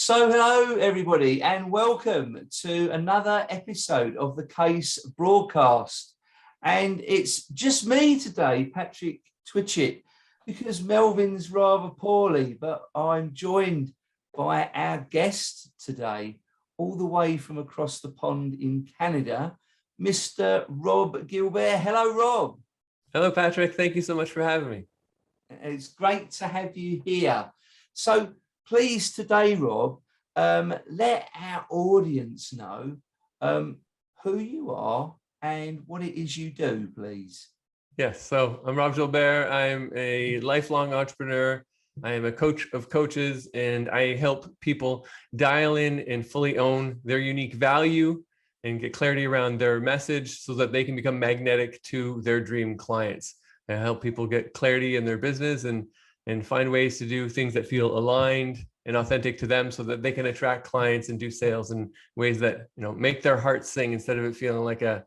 So hello everybody and welcome to another episode of the Case broadcast. And it's just me today, Patrick Twitchett, because Melvin's rather poorly, but I'm joined by our guest today, all the way from across the pond in Canada, Mr. Robb Gilbear. Hello, Robb. Hello, Patrick. Thank you so much for having me. It's great to have you here. So please today, Robb, let our audience know who you are and what it is you do, please. Yes, so I'm Robb Gilbear. I'm a lifelong entrepreneur. I am a coach of coaches, and I help people dial in and fully own their unique value and get clarity around their message so that they can become magnetic to their dream clients. I help people get clarity in their business and find ways to do things that feel aligned and authentic to them so that they can attract clients and do sales in ways that, make their hearts sing instead of it feeling like a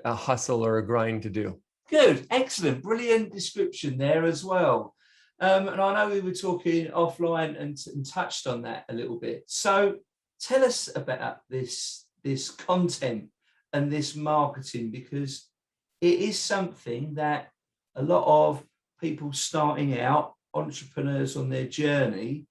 hustle or a grind to do. Good, excellent, brilliant description there as well. And I know we were talking offline and touched on that a little bit. So tell us about this content and this marketing, because it is something that a lot of people starting out, entrepreneurs on their journey,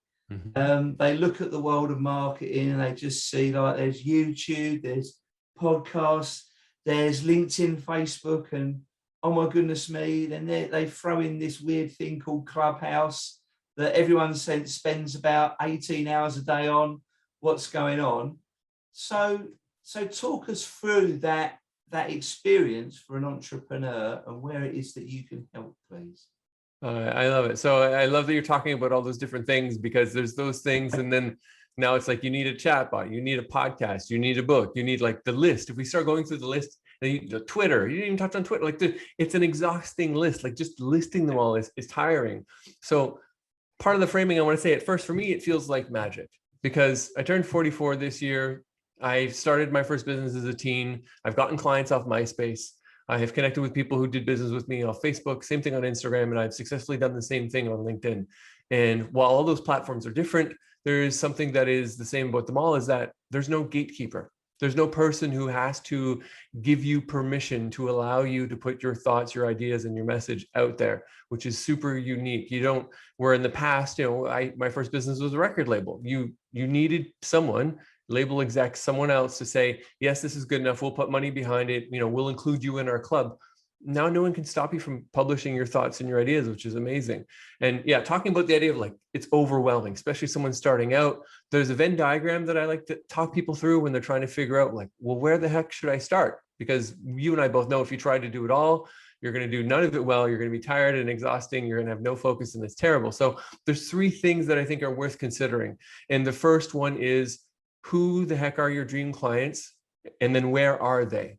they look at the world of marketing and they just see like there's YouTube, there's podcasts, there's LinkedIn, Facebook, and oh my goodness me, then they throw in this weird thing called Clubhouse that everyone spends about 18 hours a day on. What's going on? So talk us through that experience for an entrepreneur and where it is that you can help, please. I love it. So I love that you're talking about all those different things, because there's those things, and then now it's like you need a chatbot, you need a podcast, you need a book, you need like the list. If we start going through the list, the Twitter, you didn't even touch on Twitter, like it's an exhausting list. Like just listing them all is tiring. So part of the framing I want to say at first, for me, it feels like magic, because I turned 44 this year. I started my first business as a teen. I've gotten clients off MySpace. I have connected with people who did business with me off Facebook, same thing on Instagram, and I've successfully done the same thing on LinkedIn. And while all those platforms are different, there is something that is the same about them all, is that there's no gatekeeper. There's no person who has to give you permission to allow you to put your thoughts, your ideas, and your message out there, which is super unique. Where in the past, my first business was a record label. You needed someone, label exec, someone else to say, yes, this is good enough. We'll put money behind it. We'll include you in our club. Now no one can stop you from publishing your thoughts and your ideas, which is amazing. And yeah, talking about the idea of like, it's overwhelming, especially someone starting out. There's a Venn diagram that I like to talk people through when they're trying to figure out like, well, where the heck should I start? Because you and I both know if you try to do it all, you're going to do none of it well. You're going to be tired and exhausting. You're going to have no focus, and it's terrible. So there's three things that I think are worth considering. And the first one is, who the heck are your dream clients? And then where are they?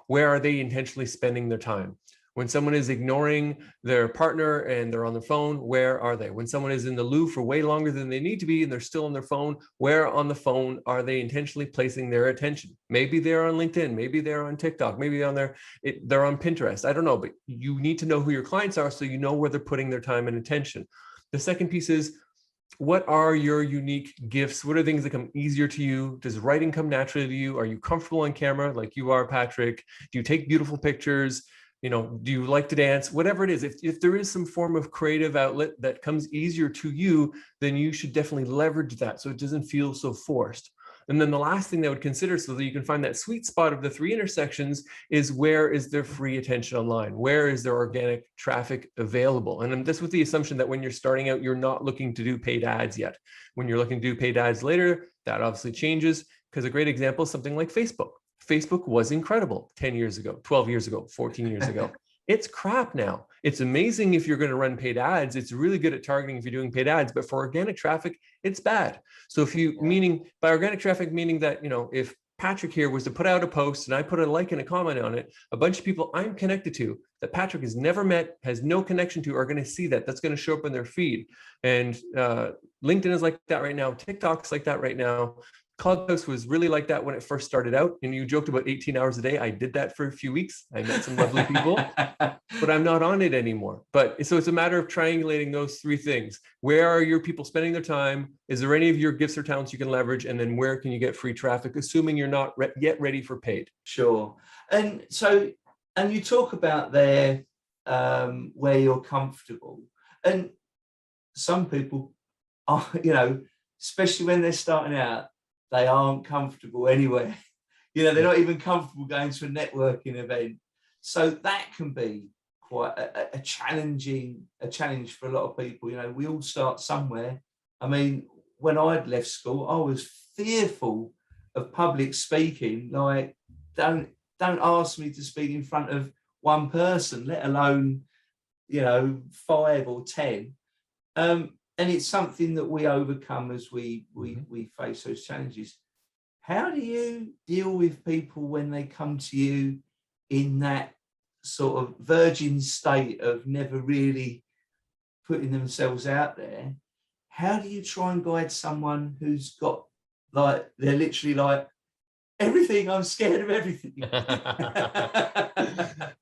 Where are they intentionally spending their time? When someone is ignoring their partner and they're on their phone, where are they? When someone is in the loo for way longer than they need to be and they're still on their phone, where on the phone are they intentionally placing their attention? Maybe they're on LinkedIn, maybe they're on TikTok, maybe they're on Pinterest. I don't know, but you need to know who your clients are so you know where they're putting their time and attention. The second piece is, what are your unique gifts? What are things that come easier to you? Does writing come naturally to you? Are you comfortable on camera like you are, Patrick? Do you take beautiful pictures? Do you like to dance? Whatever it is, if there is some form of creative outlet that comes easier to you, then you should definitely leverage that so it doesn't feel so forced. And then the last thing that I would consider, so that you can find that sweet spot of the three intersections, is where is there free attention online? Where is there organic traffic available? And this with the assumption that when you're starting out, you're not looking to do paid ads yet. When you're looking to do paid ads later, that obviously changes, because a great example is something like Facebook. Facebook was incredible 10 years ago, 12 years ago, 14 years ago. It's crap now. It's amazing if you're going to run paid ads. It's really good at targeting if you're doing paid ads, but for organic traffic, it's bad. So meaning by organic traffic, meaning that, if Patrick here was to put out a post and I put a like and a comment on it, a bunch of people I'm connected to that Patrick has never met, has no connection to, are going to see that. That's going to show up in their feed. And LinkedIn is like that right now. TikTok's like that right now. Clubhouse was really like that when it first started out. And you joked about 18 hours a day. I did that for a few weeks. I met some lovely people, but I'm not on it anymore. But so it's a matter of triangulating those three things. Where are your people spending their time? Is there any of your gifts or talents you can leverage? And then where can you get free traffic, assuming you're not yet ready for paid? Sure. And so, and you talk about there where you're comfortable. And some people are, especially when they're starting out, they aren't comfortable anywhere. They're not even comfortable going to a networking event. So that can be quite a challenge for a lot of people. We all start somewhere. I mean, when I'd left school, I was fearful of public speaking. Like, don't ask me to speak in front of one person, let alone, 5 or 10. And it's something that we overcome as we face those challenges. How do you deal with people when they come to you in that sort of virgin state of never really putting themselves out there? How do you try and guide someone who's got, like, they're literally like, everything, I'm scared of everything?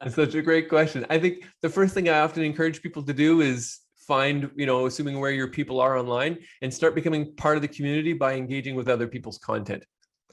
It's such a great question. I think the first thing I often encourage people to do is find, assuming where your people are online, and start becoming part of the community by engaging with other people's content.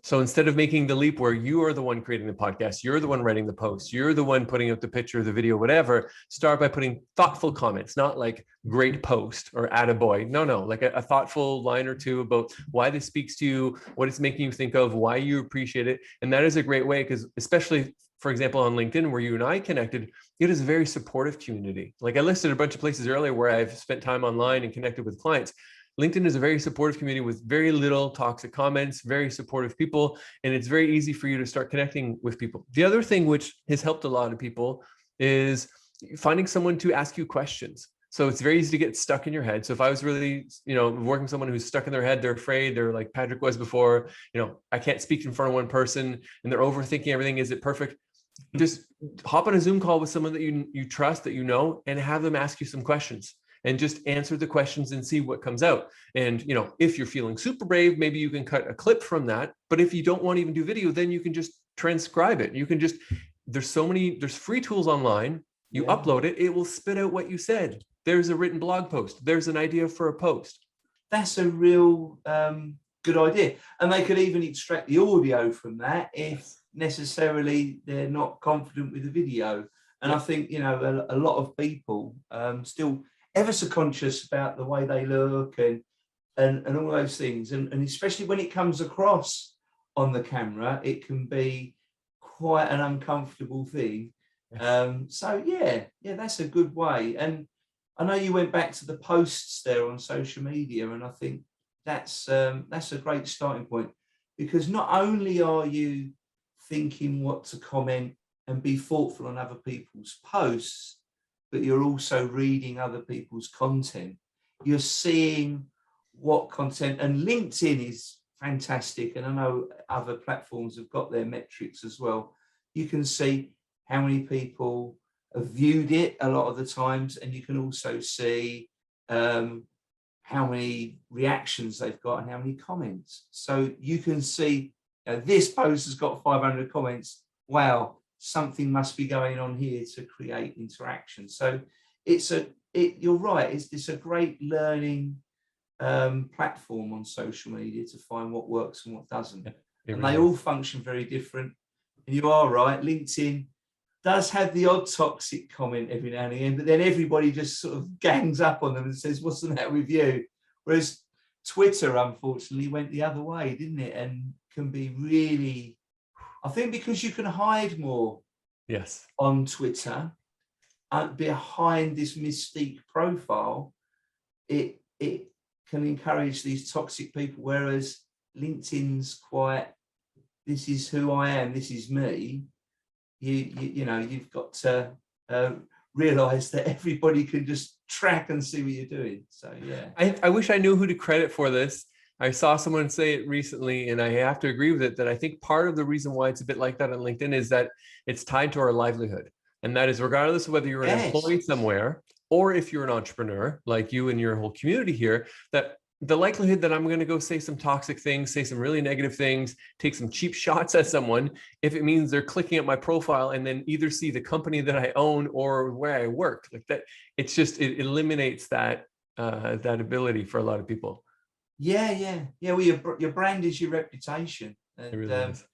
So instead of making the leap where you are the one creating the podcast, you're the one writing the post, you're the one putting out the picture, the video, whatever, start by putting thoughtful comments, not like great post or attaboy. No, like a thoughtful line or two about why this speaks to you, what it's making you think of, why you appreciate it. And that is a great way, because especially, for example, on LinkedIn, where you and I connected, it is a very supportive community. Like I listed a bunch of places earlier where I've spent time online and connected with clients. LinkedIn is a very supportive community with very little toxic comments, very supportive people, and it's very easy for you to start connecting with people. The other thing which has helped a lot of people is finding someone to ask you questions. So it's very easy to get stuck in your head. So if I was really, working with someone who's stuck in their head, they're afraid, they're like Patrick was before, I can't speak in front of one person and they're overthinking everything. Is it perfect? Just hop on a Zoom call with someone that you trust, that and have them ask you some questions. And just answer the questions and see what comes out. And, if you're feeling super brave, maybe you can cut a clip from that. But if you don't want to even do video, then you can just transcribe it. You can just, there's free tools online. You upload it, it will spit out what you said. There's a written blog post. There's an idea for a post. That's a real good idea. And they could even extract the audio from that if necessarily they're not confident with the video. And I think, a lot of people still ever so conscious about the way they look and all those things. And especially when it comes across on the camera, it can be quite an uncomfortable thing. So that's a good way. And I know you went back to the posts there on social media, and I think that's a great starting point, because not only are you thinking what to comment and be thoughtful on other people's posts, but you're also reading other people's content. You're seeing what content, and LinkedIn is fantastic. And I know other platforms have got their metrics as well. You can see how many people have viewed it a lot of the times, and you can also see how many reactions they've got and how many comments. So you can see this post has got 500 comments. Wow, something must be going on here to create interaction. So you're right, it's a great learning platform on social media to find what works and what doesn't. And they all function very different. And you are right, LinkedIn does have the odd toxic comment every now and again, but then everybody just sort of gangs up on them and says, what's the matter with you? Whereas Twitter, unfortunately, went the other way, didn't it? And can be really, I think, because you can hide more on Twitter behind this mystique profile, it can encourage these toxic people, whereas LinkedIn's quite, this is who I am, this is me. You've got to realize that everybody can just track and see what you're doing. So I wish I knew who to credit for this. I saw someone say it recently, and I have to agree with it, that I think part of the reason why it's a bit like that on LinkedIn is that it's tied to our livelihood. And that is regardless of whether you're an employee somewhere, or if you're an entrepreneur like you and your whole community here, that the likelihood that I'm going to go say some toxic things, say some really negative things, take some cheap shots at someone, if it means they're clicking at my profile and then either see the company that I own or where I worked, like that, it's just, it eliminates that that ability for a lot of people. Yeah. Well, your brand is your reputation, It and really is.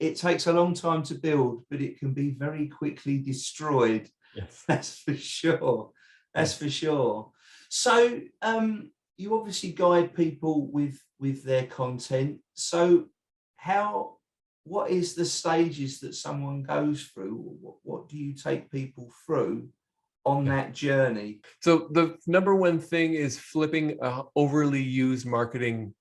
it takes a long time to build, but it can be very quickly destroyed. Yes. That's for sure. That's Yes. for sure. So you obviously guide people with their content. So what is the stages that someone goes through? What do you take people through on that journey? So the number one thing is flipping a overly used marketing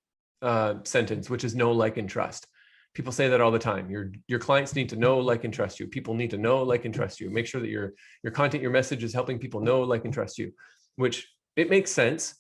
sentence, which is know, like, and trust. People say that all the time. Your clients need to know, like, and trust you. People need to know, like, and trust you. Make sure that your content, your message is helping people know, like, and trust you, which it makes sense,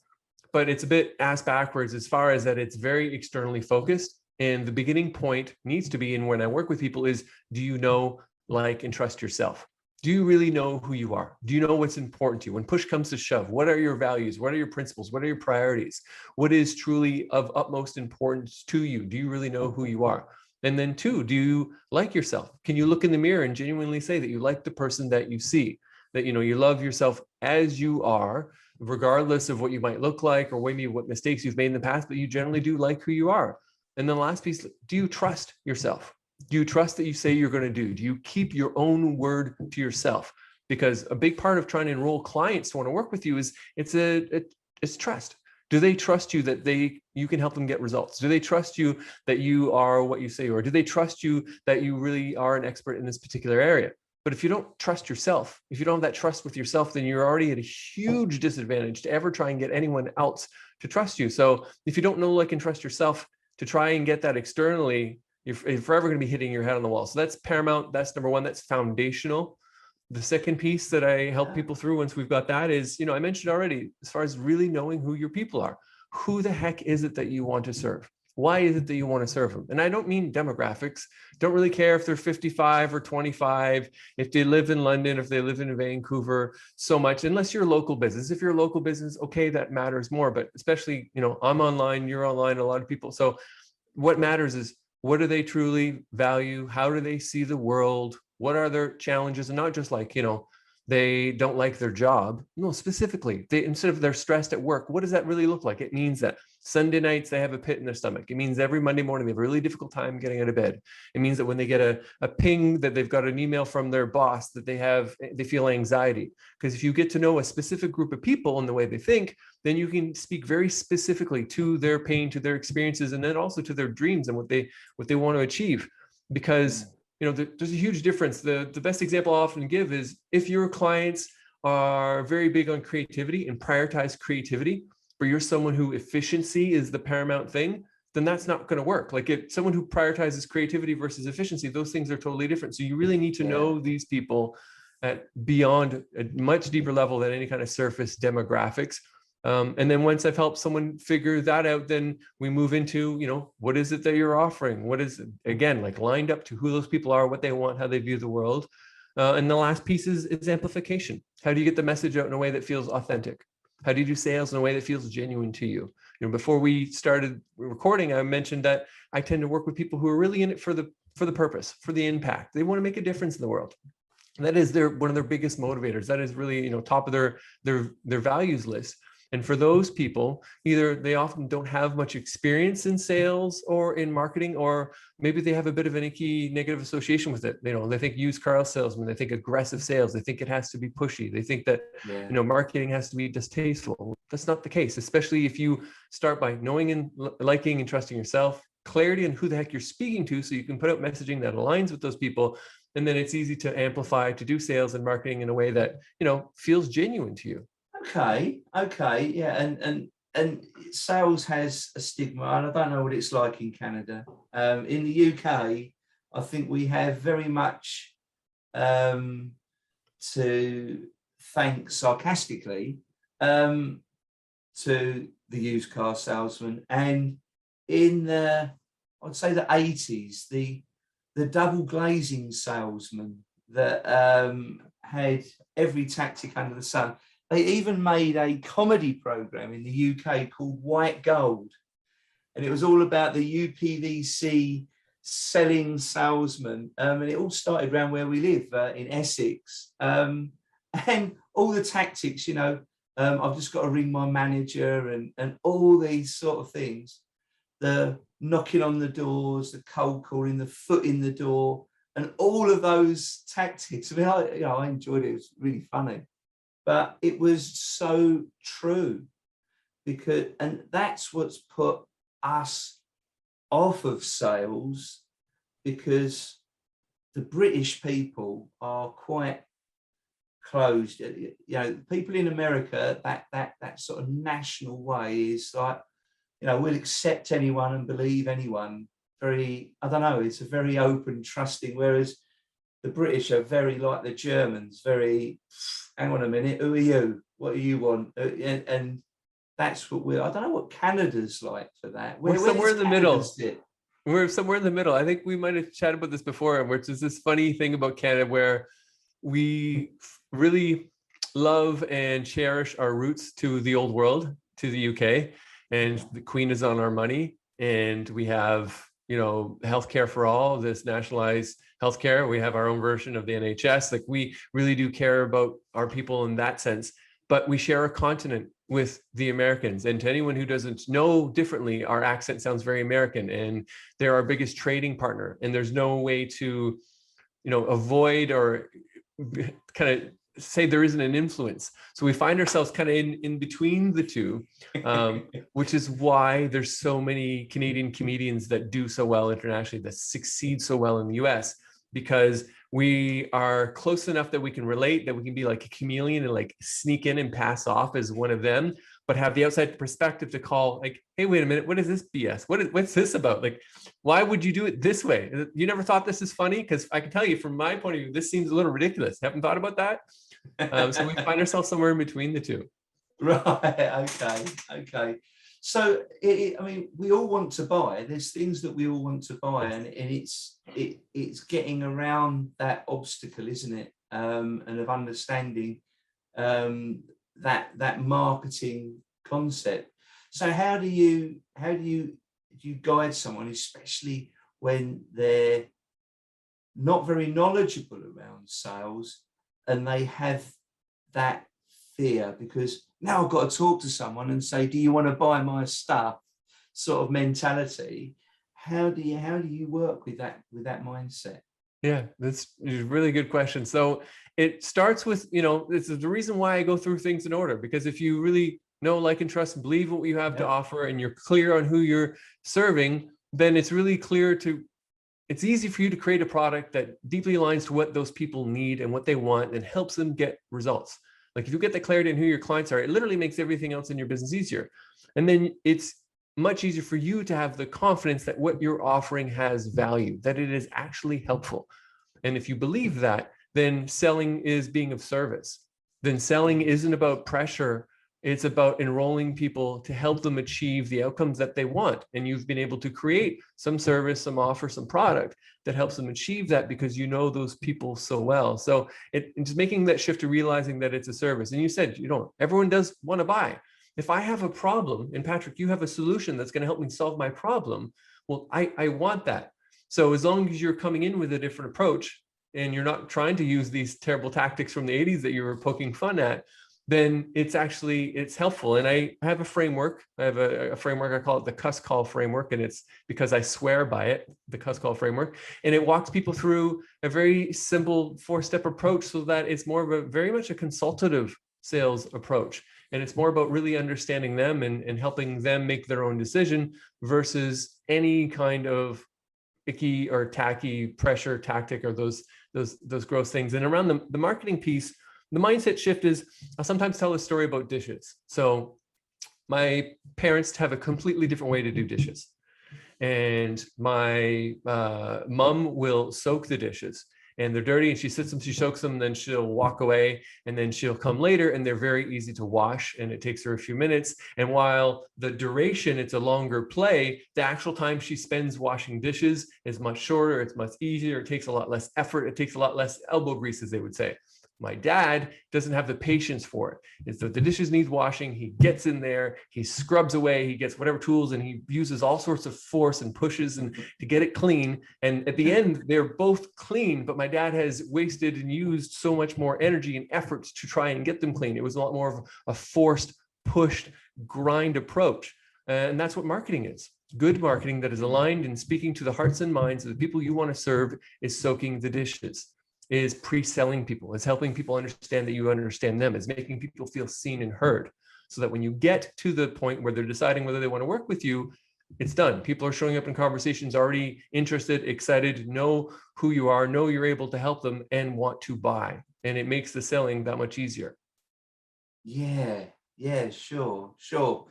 but it's a bit ass backwards as far as that it's very externally focused. And the beginning point needs to be, and when I work with people, is do you know, like, and trust yourself? Do you really know who you are? Do you know what's important to you? When push comes to shove, what are your values? What are your principles? What are your priorities? What is truly of utmost importance to you? Do you really know who you are? And then two, do you like yourself? Can you look in the mirror and genuinely say that you like the person that you see, that you love yourself as you are, regardless of what you might look like or maybe what mistakes you've made in the past, but you generally do like who you are? And then the last piece, do you trust yourself? Do you trust that you say you're going to do? Do you keep your own word to yourself? Because a big part of trying to enroll clients to want to work with you is it's trust. Do they trust you that you can help them get results? Do they trust you that you are what you say you are? Do they trust you that you really are an expert in this particular area? But if you don't trust yourself, if you don't have that trust with yourself, then you're already at a huge disadvantage to ever try and get anyone else to trust you. So if you don't know, like, and trust yourself, to try and get that externally, you're forever going to be hitting your head on the wall. So that's paramount. That's number one. That's foundational. The second piece that I help people through once we've got that is, I mentioned already, as far as really knowing who your people are. Who the heck is it that you want to serve? Why is it that you want to serve them? And I don't mean demographics. Don't really care if they're 55 or 25, if they live in London, if they live in Vancouver, so much, unless you're a local business. If you're a local business, okay, that matters more. But especially, I'm online, you're online, a lot of people. So what matters is, what do they truly value? How do they see the world? What are their challenges? And not just like, they don't like their job. No, specifically, instead of they're stressed at work, what does that really look like? It means that Sunday nights they have a pit in their stomach. It means every Monday morning they have a really difficult time getting out of bed. It means that when they get a ping that they've got an email from their boss, that they feel anxiety. Because if you get to know a specific group of people and the way they think, then you can speak very specifically to their pain, to their experiences, and then also to their dreams and what they want to achieve. Because there's a huge difference. The best example I often give is, if your clients are very big on creativity and prioritize creativity, but you're someone who efficiency is the paramount thing, then that's not going to work. Like, if someone who prioritizes creativity versus efficiency, those things are totally different. So you really need to know these people at beyond a much deeper level than any kind of surface demographics. And then once I've helped someone figure that out, then we move into, what is it that you're offering? What is, again, like lined up to who those people are, what they want, how they view the world. And the last piece is amplification. How do you get the message out in a way that feels authentic? How do you do sales in a way that feels genuine to you? Before we started recording, I mentioned that I tend to work with people who are really in it for the purpose, for the impact. They want to make a difference in the world. That is one of their biggest motivators. That is really, top of their values list. And for those people, either they often don't have much experience in sales or in marketing, or maybe they have a bit of an icky negative association with it. They think used car salesman, they think aggressive sales, they think it has to be pushy. They think that, marketing has to be distasteful. That's not the case, especially if you start by knowing and liking and trusting yourself, clarity on who the heck you're speaking to, so you can put out messaging that aligns with those people. And then it's easy to amplify, to do sales and marketing in a way that, feels genuine to you. Okay, yeah, and sales has a stigma, and I don't know what it's like in Canada. In the UK, I think we have very much to thank sarcastically to the used car salesman. And in I'd say the 80s, the double glazing salesman that had every tactic under the sun. they even made a comedy program in the UK called White Gold. And it was all about the UPVC selling salesman. And it all started around where we live in Essex. And all the tactics, you know, I've just got to ring my manager and all these sort of things. The knocking on the doors, the cold calling, the foot in the door, and all of those tactics. I mean, I enjoyed it. It was really funny, but it was so true and that's what's put us off of sales, because the British people are quite closed. You know, people in America, that sort of national way is like, you know, we'll accept anyone and believe anyone. Very, I don't know, it's a very open, trusting, whereas the British are very like the Germans, very, hang on a minute, who are you? What do you want? And that's what I don't know what Canada's like for that. We're somewhere in the middle. Sit? We're somewhere in the middle. I think we might have chatted about this before, which is this funny thing about Canada where we really love and cherish our roots to the old world, to the UK, and the Queen is on our money, and we have, you know, healthcare for all, this nationalized healthcare. We have our own version of the NHS. Like, we really do care about our people in that sense, but we share a continent with the Americans. And to anyone who doesn't know differently, our accent sounds very American, and they're our biggest trading partner. And there's no way to, you know, avoid or kind of say there isn't an influence. So we find ourselves kind of in between the two, which is why there's so many Canadian comedians that do so well internationally, that succeed so well in the US, because we are close enough that we can relate, that we can be like a chameleon and like sneak in and pass off as one of them, but have the outside perspective to call like, hey, wait a minute, what is this BS? What's this about? Like, why would you do it this way? You never thought this is funny? Because I can tell you from my point of view, this seems a little ridiculous. Haven't thought about that? So we find ourselves somewhere in between the two. Right, okay. So, I mean, we all want to buy. There's things that we all want to buy, and it's getting around that obstacle, isn't it? And of understanding that marketing concept. So, how do you guide someone, especially when they're not very knowledgeable around sales and they have that fear, because now I've got to talk to someone and say, do you want to buy my stuff, sort of mentality? How do you work with that mindset? Yeah, that's a really good question. So it starts with, you know, this is the reason why I go through things in order, because if you really know, like, and trust and believe what you have to offer, and you're clear on who you're serving, then it's really clear it's easy for you to create a product that deeply aligns to what those people need and what they want and helps them get results. Like, if you get the clarity in who your clients are, it literally makes everything else in your business easier. And then it's much easier for you to have the confidence that what you're offering has value, that it is actually helpful. And if you believe that, then selling is being of service. Then selling isn't about pressure. It's about enrolling people to help them achieve the outcomes that they want. And you've been able to create some service, some offer, some product that helps them achieve that because you know those people so well. So it's making that shift to realizing that it's a service. And you said, everyone does want to buy. If I have a problem, and Patrick, you have a solution that's going to help me solve my problem, well, I want that. So as long as you're coming in with a different approach and you're not trying to use these terrible tactics from the 80s that you were poking fun at, then it's helpful. And I have a framework. I have a framework. I call it the cuss call framework. And it's because I swear by it, the cuss call framework. And it walks people through a very simple 4-step approach so that it's more of very much a consultative sales approach. And it's more about really understanding them and helping them make their own decision versus any kind of icky or tacky pressure tactic or those gross things. And around the marketing piece, the mindset shift is, I'll sometimes tell a story about dishes. So my parents have a completely different way to do dishes. And my mom will soak the dishes, and they're dirty, and she sits them, she soaks them, then she'll walk away, and then she'll come later, and they're very easy to wash, and it takes her a few minutes. And while the duration, it's a longer play, the actual time she spends washing dishes is much shorter, it's much easier, it takes a lot less effort, it takes a lot less elbow grease, as they would say. My dad doesn't have the patience for it. It's that the dishes need washing. He gets in there, he scrubs away, he gets whatever tools, and he uses all sorts of force and pushes and to get it clean. And at the end, they're both clean, but my dad has wasted and used so much more energy and efforts to try and get them clean. It was a lot more of a forced, pushed, grind approach. And that's what marketing is. Good marketing that is aligned and speaking to the hearts and minds of the people you want to serve is soaking the dishes, is pre-selling people, is helping people understand that you understand them, is making people feel seen and heard, so that when you get to the point where they're deciding whether they want to work with you, it's done. People are showing up in conversations already interested, excited, know who you are, know you're able to help them, and want to buy. And it makes the selling that much easier. Yeah, sure. So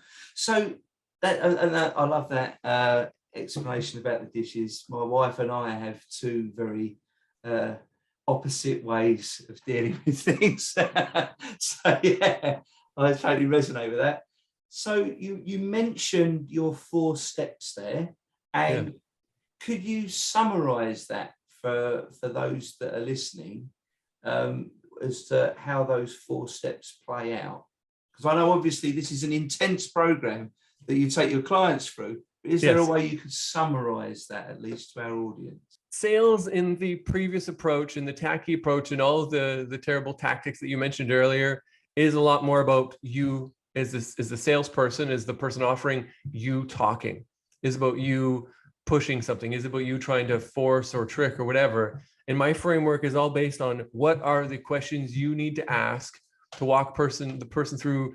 I love that explanation about the dishes. My wife and I have two very opposite ways of dealing with things. So yeah, I totally resonate with that. So you mentioned your 4 steps there, and could you summarize that for those that are listening, as to how those 4 steps play out? Because I know obviously this is an intense program that you take your clients through. Is there a way you could summarize that, at least to our audience? Sales in the previous approach and the tacky approach and all of the terrible tactics that you mentioned earlier is a lot more about you as the salesperson, as the person offering, you talking, is about you pushing something, is about you trying to force or trick or whatever. And my framework is all based on what are the questions you need to ask to walk the person through,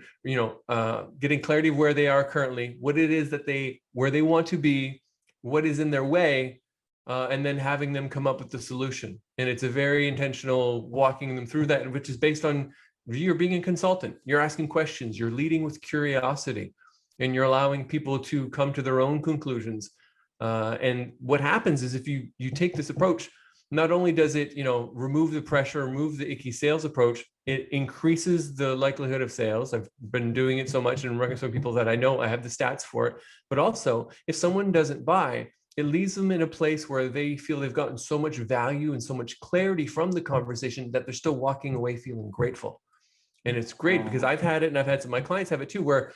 getting clarity of where they are currently, what it is that where they want to be, what is in their way, and then having them come up with the solution. And it's a very intentional walking them through that, which is based on you're being a consultant, you're asking questions, you're leading with curiosity, and you're allowing people to come to their own conclusions. And what happens is if you take this approach, not only does it, remove the pressure, remove the icky sales approach, it increases the likelihood of sales. I've been doing it so much and working with some people that I know I have the stats for it. But also, if someone doesn't buy, it leaves them in a place where they feel they've gotten so much value and so much clarity from the conversation that they're still walking away feeling grateful. And it's great because I've had it, and I've had some of my clients have it too, where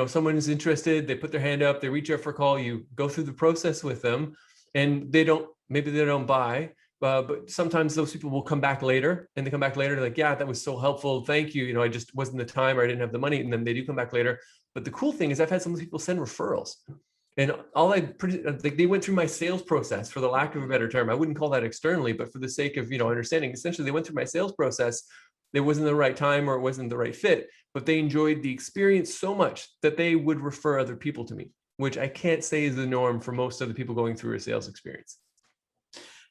someone is interested, they put their hand up, they reach out for a call, you go through the process with them, and maybe they don't buy, but sometimes those people will come back later, and they come back later, they're like, yeah, that was so helpful, thank you, I just wasn't the time, or I didn't have the money, and then they do come back later. But the cool thing is I've had some people send referrals, and they went through my sales process, for the lack of a better term. I wouldn't call that externally, but for the sake of understanding, essentially they went through my sales process. It wasn't the right time or it wasn't the right fit, but they enjoyed the experience so much that they would refer other people to me, which I can't say is the norm for most of the people going through a sales experience.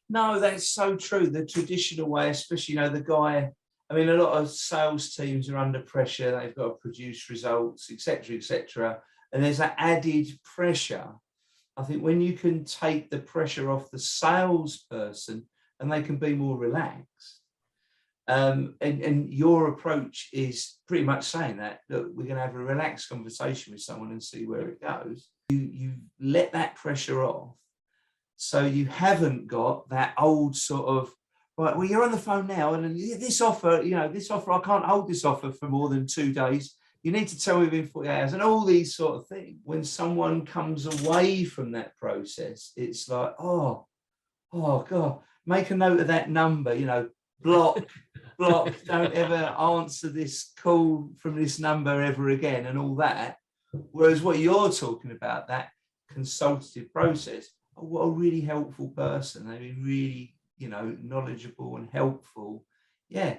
No, that's so true. The traditional way, especially, the guy, a lot of sales teams are under pressure. They've got to produce results, etc. And there's that added pressure. I think when you can take the pressure off the salesperson and they can be more relaxed, and your approach is pretty much saying that, look, we're going to have a relaxed conversation with someone and see where it goes. You let that pressure off, so you haven't got that old sort of, right, well, you're on the phone now, and this offer, I can't hold this offer for more than 2 days. You need to tell me within 48 hours, and all these sort of things. When someone comes away from that process, it's like, oh God, make a note of that number, block, don't ever answer this call from this number ever again, and all that. Whereas what you're talking about, that consultative process, what a really helpful person. They've been really, knowledgeable and helpful. Yeah.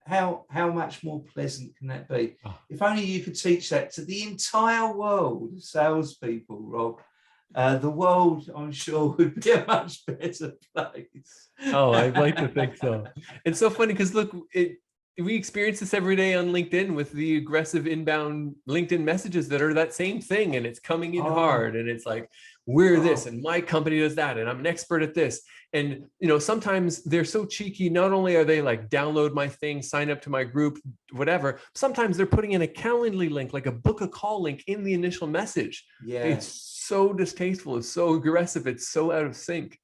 How much more pleasant can that be? Oh. If only you could teach that to the entire world of salespeople, Rob. The world, I'm sure, would be a much better place. Oh, I'd like to think so. It's so funny because look, we experience this every day on LinkedIn with the aggressive inbound LinkedIn messages that are that same thing, and it's coming in hard, and it's like, we're this, and my company does that, and I'm an expert at this. And sometimes they're so cheeky. Not only are they like, download my thing, sign up to my group, whatever. Sometimes they're putting in a Calendly link, like a book a call link, in the initial message. Yeah, it's so distasteful. It's so aggressive. It's so out of sync.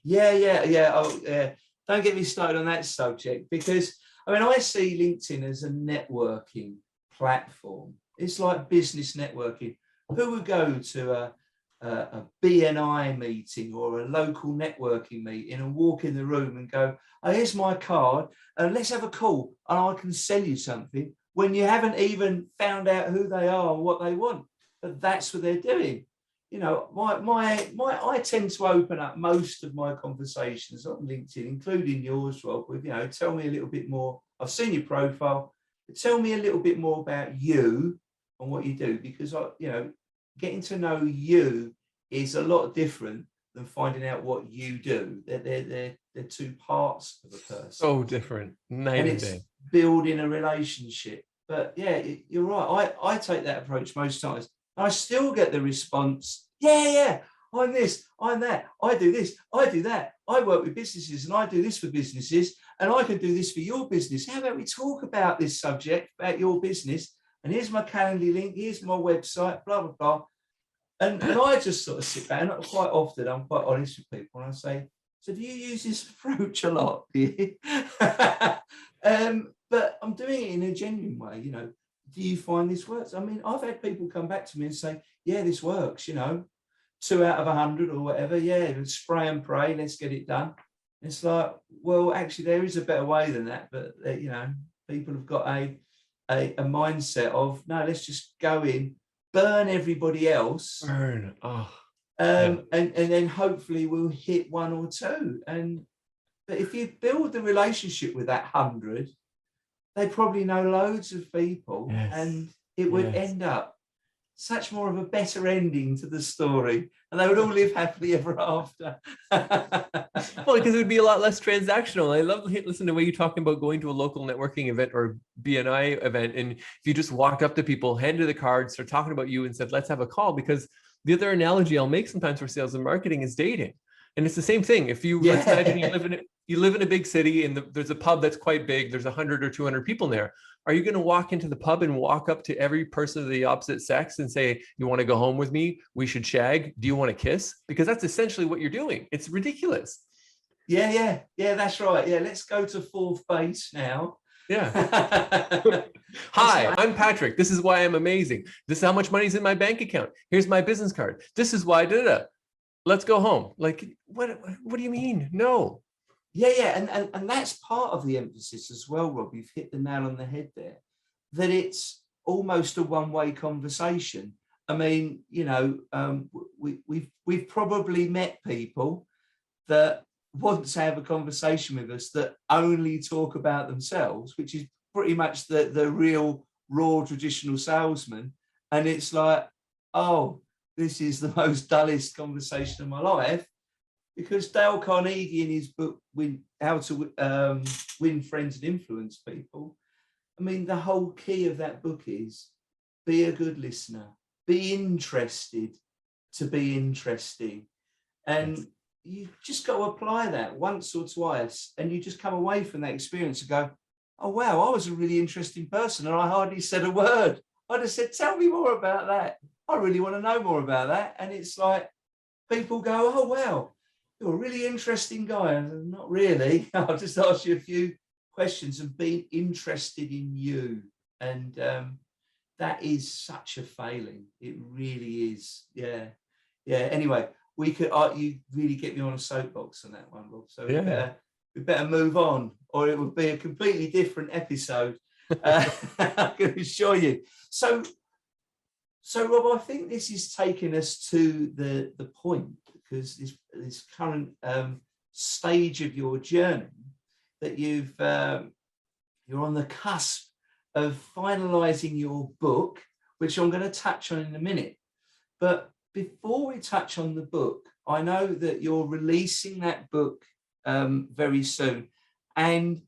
Yeah. Oh, yeah. don't get me started on that subject, because I mean, I see LinkedIn as a networking platform. It's like business networking. Who would go to a BNI meeting or a local networking meeting and walk in the room and go, oh, here's my card, and let's have a call and I can sell you something, when you haven't even found out who they are or what they want? But that's what they're doing. You know, I tend to open up most of my conversations on LinkedIn, including yours, Rob, with, you know, tell me a little bit more. I've seen your profile, but tell me a little bit more about you and what you do, because getting to know you is a lot different than finding out what you do. They're two parts of a person. So different, night and day. Building a relationship. But yeah, you're right. I take that approach most times. I still get the response, yeah, I'm this, I'm that, I do this, I do that, I work with businesses and I do this for businesses, and I can do this for your business. How about we talk about this subject, about your business, and here's my Calendly link, here's my website, blah, blah, blah. And I just sort of sit back, and quite often I'm quite honest with people, and I say, so do you use this approach a lot? But I'm doing it in a genuine way, you know. Do you find this works? I mean, I've had people come back to me and say, yeah, this works, you know, 2 out of 100 or whatever. Yeah, spray and pray, let's get it done. It's like, well, actually, there is a better way than that. But, you know, people have got a mindset of, no, let's just go in, burn everybody else. Burn. And then hopefully we'll hit 1 or 2. But if you build the relationship with that 100, they probably know loads of people, yes, and it would end up such more of a better ending to the story, and they would all live happily ever after. Well, because it would be a lot less transactional. I love listening to the way you're talking about going to a local networking event or BNI event, and if you just walked up to people, handed the card, start talking about you, and said, let's have a call. Because the other analogy I'll make sometimes for sales and marketing is dating. And it's the same thing. If you let's imagine you live in a big city and there's a pub that's quite big, there's 100 or 200 people in there. Are you going to walk into the pub and walk up to every person of the opposite sex and say, you want to go home with me? We should shag. Do you want to kiss? Because that's essentially what you're doing. It's ridiculous. Yeah, that's right. Yeah, let's go to fourth base now. Yeah. Hi, I'm Patrick. This is why I'm amazing. This is how much money's in my bank account. Here's my business card. This is why I did it. Let's go home. Like, what do you mean? No. Yeah. And that's part of the emphasis as well, Rob. You've hit the nail on the head there, that it's almost a one-way conversation. I mean, you know, we've probably met people that want to have a conversation with us that only talk about themselves, which is pretty much the real raw traditional salesman. And it's like, oh, this is the most dullest conversation of my life, because Dale Carnegie, in his book, How to Win Friends and Influence People, I mean, the whole key of that book is be a good listener, be interested to be interesting. And you just got to apply that once or twice, and you just come away from that experience and go, oh, wow, I was a really interesting person and I hardly said a word. I just said, tell me more about that. I really want to know more about that. And it's like, people go, oh, wow, you're a really interesting guy. And not really. I'll just ask you a few questions and be interested in you. And that is such a failing. It really is. Yeah. Anyway, we could, you really get me on a soapbox on that one, Rob. So we better move on, or it would be a completely different episode. I can assure you. So Rob, I think this is taking us to the point, because this current stage of your journey, that you're on the cusp of finalizing your book, which I'm going to touch on in a minute. But before we touch on the book, I know that you're releasing that book very soon, and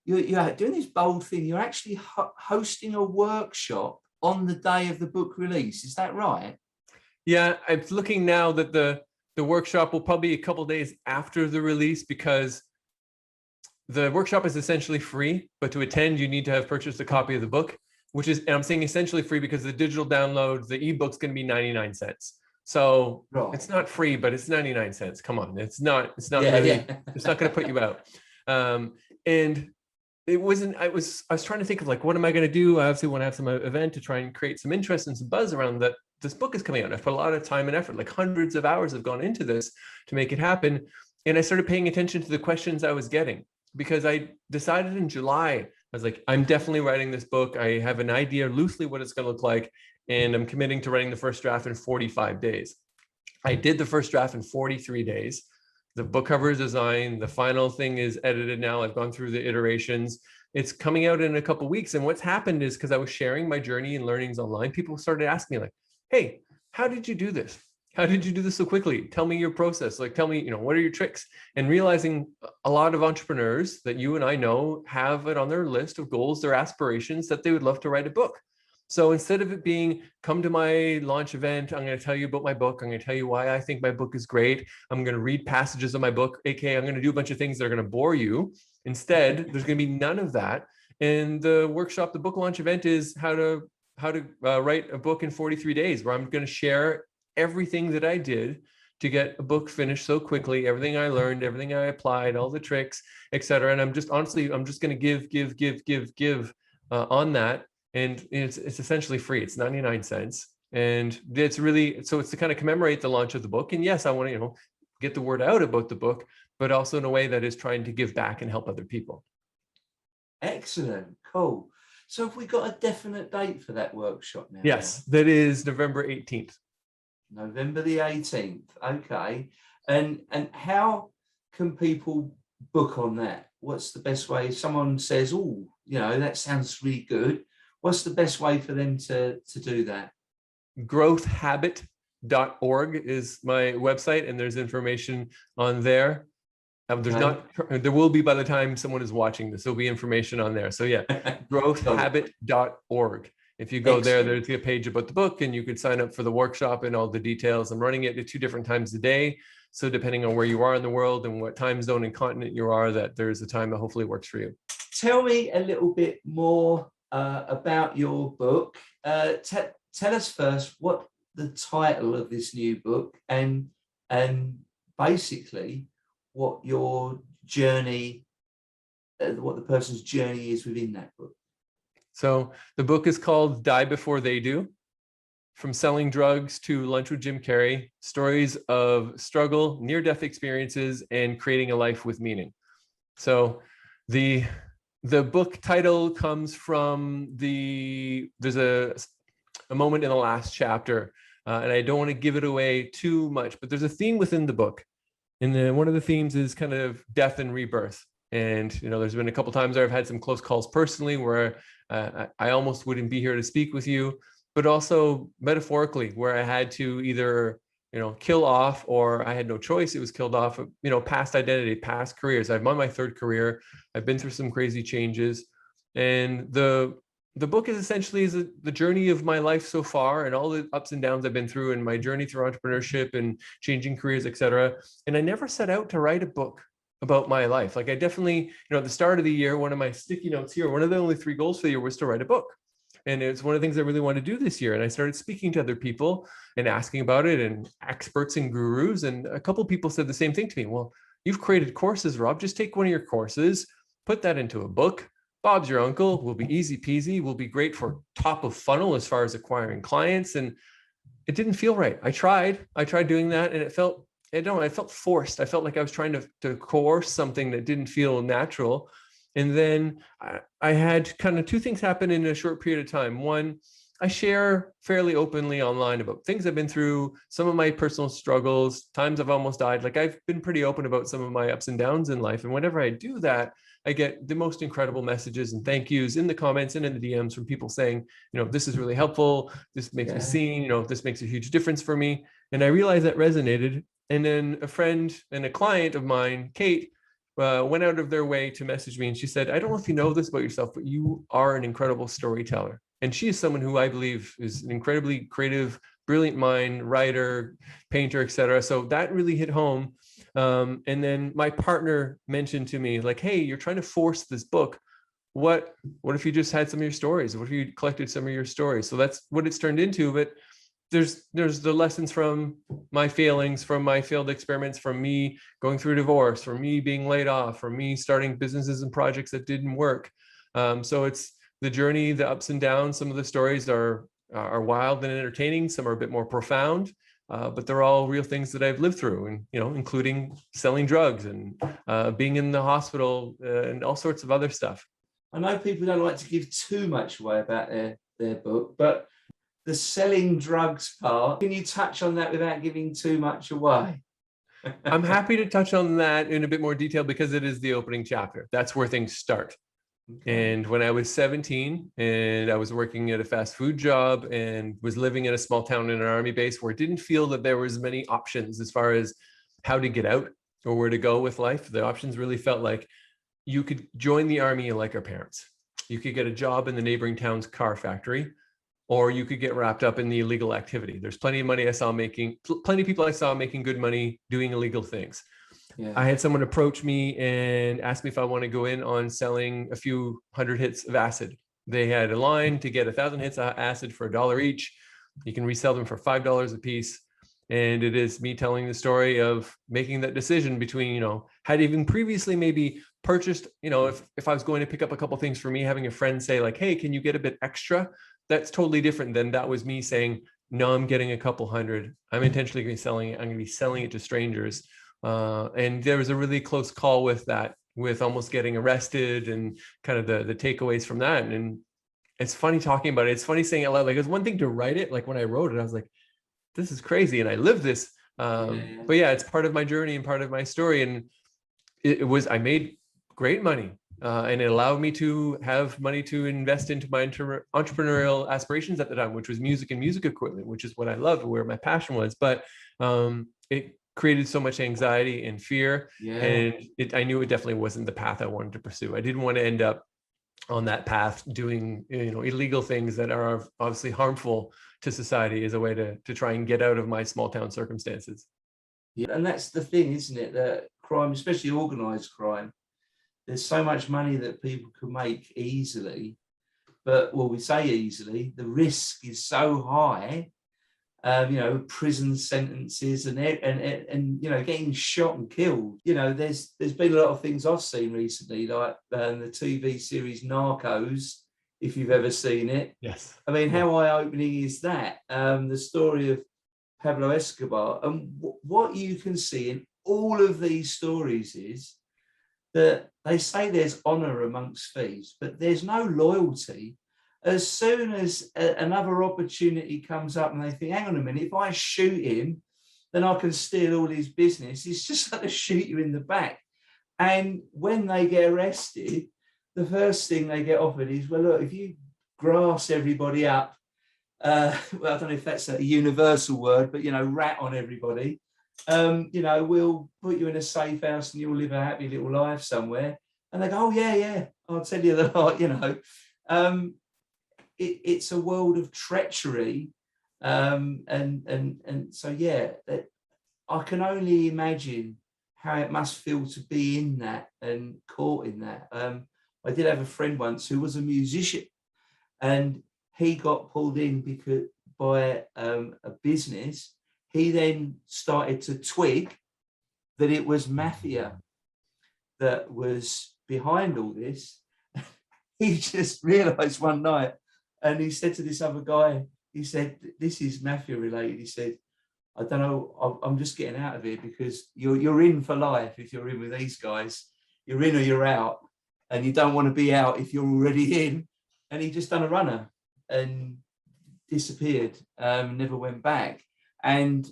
you're doing this bold thing. You're actually hosting a workshop on the day of the book release. Is that right? Yeah, I'm looking now that the workshop will probably be a couple of days after the release, because the workshop is essentially free, but to attend, you need to have purchased a copy of the book, which is, and I'm saying essentially free because the digital download, the ebook's going to be 99 cents. So It's not free, but it's 99 cents. Come on. It's not really, it's not going to put you out. And it wasn't, I was trying to think of like, what am I going to do? I obviously want to have some event to try and create some interest and some buzz around that this book is coming out. I've put a lot of time and effort, like hundreds of hours have gone into this to make it happen. And I started paying attention to the questions I was getting, because I decided in July, I was like, I'm definitely writing this book. I have an idea loosely what it's going to look like. And I'm committing to writing the first draft in 45 days. I did the first draft in 43 days. The book cover is designed. The final thing is edited now. I've gone through the iterations. It's coming out in a couple of weeks. And what's happened is, because I was sharing my journey and learnings online, people started asking me like, hey, how did you do this? How did you do this so quickly? Tell me your process. Like, tell me, what are your tricks? And realizing a lot of entrepreneurs that you and I know have it on their list of goals, their aspirations, that they would love to write a book. So instead of it being, come to my launch event, I'm going to tell you about my book. I'm going to tell you why I think my book is great. I'm going to read passages of my book, aka I'm going to do a bunch of things that are going to bore you. Instead, there's going to be none of that. And the workshop, the book launch event, is how to write a book in 43 days, where I'm going to share everything that I did to get a book finished so quickly, everything I learned, everything I applied, all the tricks, etc. And I'm just going to give on that. And it's essentially free. It's 99 cents. And it's really, so it's to kind of commemorate the launch of the book. And yes, I want to, get the word out about the book, but also in a way that is trying to give back and help other people. Excellent. Cool. So have we got a definite date for that workshop now? Yes, that is November 18th. November the 18th. Okay. And how can people book on that? What's the best way? If someone says, oh, that sounds really good, what's the best way for them to do that? Growthhabit.org is my website, and there's information on there. There will be, by the time someone is watching this, there'll be information on there. So yeah, growthhabit.org. If you go there, there's a page about the book, and you could sign up for the workshop and all the details. I'm running it at 2 different times a day. So depending on where you are in the world and what time zone and continent you are, that there's a time that hopefully works for you. Tell me a little bit more about your book. Tell us first what the title of this new book, and basically what your journey, what the person's journey is within that book. So the book is called Die Before They Do: From Selling Drugs to Lunch with Jim Carrey, Stories of Struggle, Near-Death Experiences, and Creating a Life with Meaning. So the book title comes from there's a moment in the last chapter, and I don't want to give it away too much, but there's a theme within the book. And one of the themes is kind of death and rebirth. And, there's been a couple times where I've had some close calls personally where I almost wouldn't be here to speak with you, but also metaphorically, where I had to either, kill off, or I had no choice. It was killed off, past identity, past careers. I'm on my 3rd career. I've been through some crazy changes. And the book is essentially the journey of my life so far, and all the ups and downs I've been through, and my journey through entrepreneurship and changing careers, etc. And I never set out to write a book about my life. Like, I definitely, at the start of the year, one of my sticky notes here, one of the only 3 goals for the year was to write a book. And it's one of the things I really want to do this year. And I started speaking to other people and asking about it, and experts and gurus. And a couple of people said the same thing to me. Well, you've created courses, Rob. Just take one of your courses, put that into a book. Bob's your uncle, will be easy peasy, will be great for top of funnel as far as acquiring clients. And it didn't feel right. I tried doing that, and it felt forced. I felt like I was trying to coerce something that didn't feel natural. And then I had kind of 2 things happen in a short period of time. One, I share fairly openly online about things I've been through, some of my personal struggles, times I've almost died. Like, I've been pretty open about some of my ups and downs in life. And whenever I do that, I get the most incredible messages and thank yous in the comments and in the DMs from people saying, this is really helpful. This makes me seen, this makes a huge difference for me. And I realized that resonated. And then a friend and a client of mine, Kate, went out of their way to message me. And she said, I don't know if you know this about yourself, but you are an incredible storyteller. And she is someone who I believe is an incredibly creative, brilliant mind, writer, painter, etc. So that really hit home. And then my partner mentioned to me, like, hey, you're trying to force this book. What if you just had some of your stories? What if you collected some of your stories? So that's what it's turned into. But there's the lessons from my failings, from my failed experiments, from me going through divorce, from me being laid off, from me starting businesses and projects that didn't work. So it's the journey, the ups and downs. Some of the stories are wild and entertaining. Some are a bit more profound, but they're all real things that I've lived through, and including selling drugs and being in the hospital and all sorts of other stuff. I know people don't like to give too much away about their book, but the selling drugs part, can you touch on that without giving too much away? I'm happy to touch on that in a bit more detail because it is the opening chapter. That's where things start. Okay. And when I was 17 and I was working at a fast food job and was living in a small town in an army base where it didn't feel that there was many options as far as how to get out or where to go with life. The options really felt like you could join the army like our parents. You could get a job in the neighboring town's car factory, or you could get wrapped up in the illegal activity. There's plenty of plenty of people I saw making good money doing illegal things. Yeah. I had someone approach me and ask me if I want to go in on selling a few hundred hits of acid. They had a line to get 1,000 hits of acid for $1 each. You can resell them for $5 a piece. And it is me telling the story of making that decision between, had even previously maybe purchased, if I was going to pick up a couple things for me, having a friend say like, hey, can you get a bit extra? That's totally different than that was me saying, no, I'm getting a couple hundred. I'm intentionally going to be selling it. I'm going to be selling it to strangers. And there was a really close call with that, with almost getting arrested and kind of the takeaways from that. And it's funny talking about it. It's funny saying it loud. Like, it's one thing to write it. Like when I wrote it, I was like, this is crazy. And I lived this. But yeah, it's part of my journey and part of my story. And I made great money. And it allowed me to have money to invest into my entrepreneurial aspirations at the time, which was music and music equipment, which is what I loved, where my passion was. But it created so much anxiety and fear. Yeah. And I knew it definitely wasn't the path I wanted to pursue. I didn't want to end up on that path doing illegal things that are obviously harmful to society as a way to try and get out of my small town circumstances. Yeah, and that's the thing, isn't it? That crime, especially organized crime, there's so much money that people can make easily, but we say easily, the risk is so high. Prison sentences and getting shot and killed. There's been a lot of things I've seen recently, like the TV series Narcos, if you've ever seen it. Yes. I mean, how eye-opening is that? The story of Pablo Escobar, and what you can see in all of these stories is that they say there's honor amongst thieves, but there's no loyalty. As soon as another opportunity comes up and they think, hang on a minute, if I shoot him, then I can steal all his business. It's just like to shoot you in the back. And when they get arrested, the first thing they get offered is, well, look, if you grass everybody up, I don't know if that's a universal word, but, rat on everybody, we'll put you in a safe house and you'll live a happy little life somewhere. And they go, oh, yeah, I'll tell you that, it's a world of treachery. And so, yeah, I can only imagine how it must feel to be in that and caught in that. I did have a friend once who was a musician, and he got pulled in by a business. He then started to twig that it was mafia that was behind all this. He just realized one night, and he said to this other guy, he said, this is mafia related. He said, I don't know, I'm just getting out of here because you're in for life if you're in with these guys. You're in or you're out, and you don't want to be out if you're already in. And he just done a runner and disappeared, never went back. And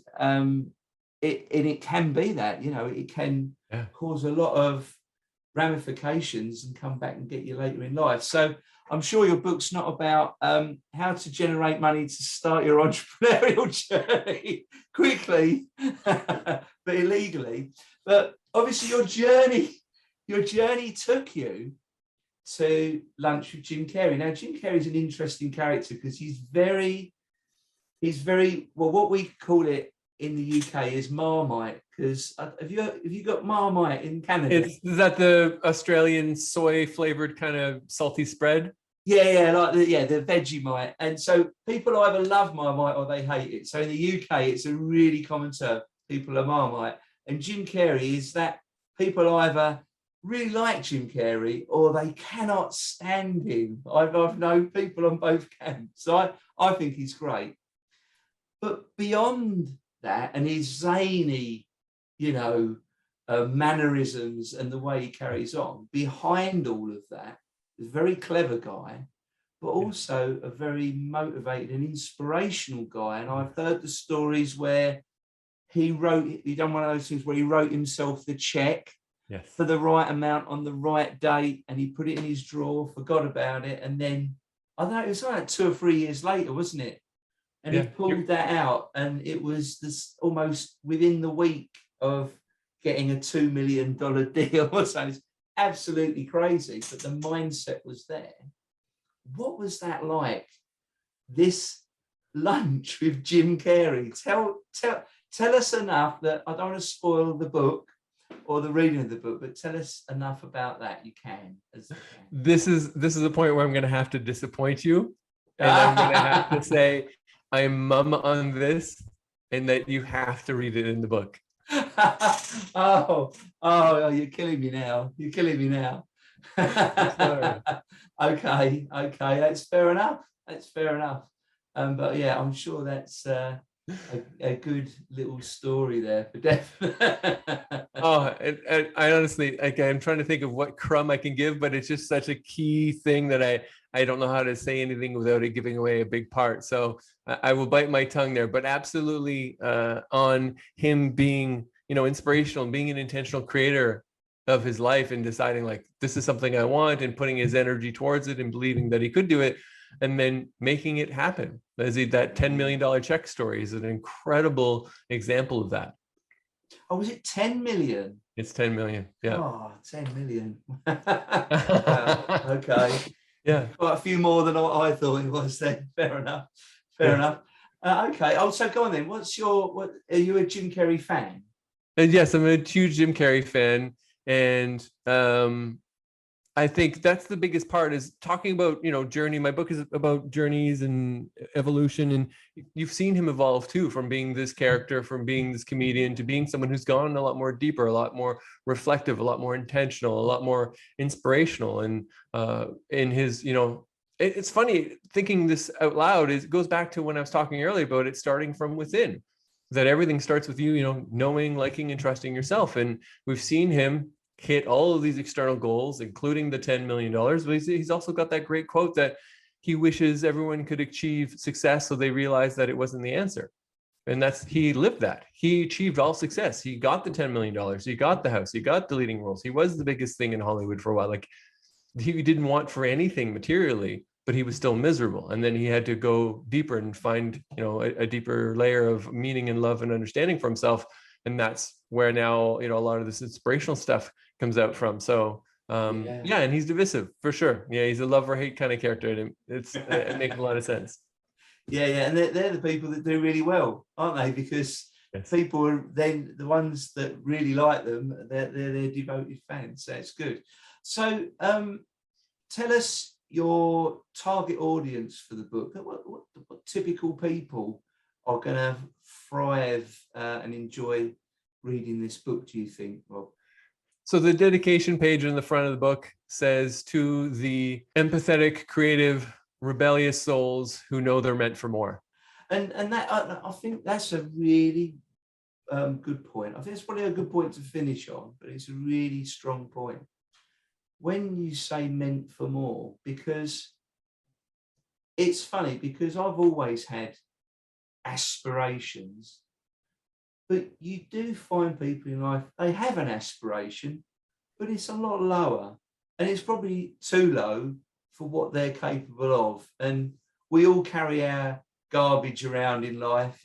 it can be that, it can cause a lot of ramifications and come back and get you later in life. So I'm sure your book's not about how to generate money to start your entrepreneurial journey quickly, but illegally. But obviously your journey took you to lunch with Jim Carrey. Now, Jim Carrey's an interesting character because he's very, well, what we call it in the UK is Marmite, because have you got Marmite in Canada? Is that the Australian soy flavored kind of salty spread? Yeah, like the Vegemite. And so people either love Marmite or they hate it. So in the UK, it's a really common term. People are Marmite. And Jim Carrey is that people either really like Jim Carrey or they cannot stand him. I've known people on both camps. So I think he's great. But beyond that, and his zany, mannerisms and the way he carries on, behind all of that, is a very clever guy, but also a very motivated and inspirational guy. And I've heard the stories where he done one of those things where he wrote himself the check for the right amount on the right date, and he put it in his drawer, forgot about it, and then I don't know, it was like 2 or 3 years later, wasn't it? And he pulled that out, and it was this almost within the week of getting a $2 million deal or something. It's absolutely crazy, but the mindset was there. What was that like? This lunch with Jim Carrey. Tell us enough that I don't want to spoil the book or the reading of the book, but tell us enough about that. You can. This is a point where I'm going to have to disappoint you, and I'm going to have to say I'm mum on this, and that you have to read it in the book. oh, you're killing me now. Okay, that's fair enough. But yeah, I'm sure that's a good little story there for definitely. I honestly, I'm trying to think of what crumb I can give, but it's just such a key thing that I don't know how to say anything without it giving away a big part. So I will bite my tongue there, but absolutely on him being, inspirational and being an intentional creator of his life and deciding like, this is something I want, and putting his energy towards it and believing that he could do it, and then making it happen. That $10 million check story is an incredible example of that. Oh, was it 10 million? It's 10 million. Yeah. Oh, 10 million. Wow. Okay. Yeah. Quite a few more than I thought it was then. Fair enough. Okay. Oh, so go on then. Are you a Jim Carrey fan? Yes, I'm a huge Jim Carrey fan. And I think that's the biggest part, is talking about, journey. My book is about journeys and evolution. And you've seen him evolve too, from being this character, from being this comedian, to being someone who's gone a lot more deeper, a lot more reflective, a lot more intentional, a lot more inspirational. And in his, it's funny thinking this out loud, it goes back to when I was talking earlier about it starting from within, that everything starts with you, knowing, liking, and trusting yourself. And we've seen him hit all of these external goals, including the $10 million. But he's also got that great quote that he wishes everyone could achieve success so they realize that it wasn't the answer. And he lived that. He achieved all success. He got the $10 million. He got the house. He got the leading roles. He was the biggest thing in Hollywood for a while. Like, he didn't want for anything materially, but he was still miserable. And then he had to go deeper and find, a deeper layer of meaning and love and understanding for himself. And that's where now, a lot of this inspirational stuff comes out from. So and he's divisive for sure. Yeah, he's a love or hate kind of character, and it makes a lot of sense. Yeah, and they're the people that do really well, aren't they? Because people are then the ones that really like them. They're devoted fans. So it's good. So tell us your target audience for the book. What typical people are going to thrive and enjoy reading this book, do you think, Rob? So the dedication page in the front of the book says, to the empathetic, creative, rebellious souls who know they're meant for more. And that I think that's a really good point. I think it's probably a good point to finish on, but it's a really strong point. When you say meant for more, because it's funny, because I've always had aspirations, but you do find people in life, they have an aspiration, but it's a lot lower, and it's probably too low for what they're capable of. And we all carry our garbage around in life.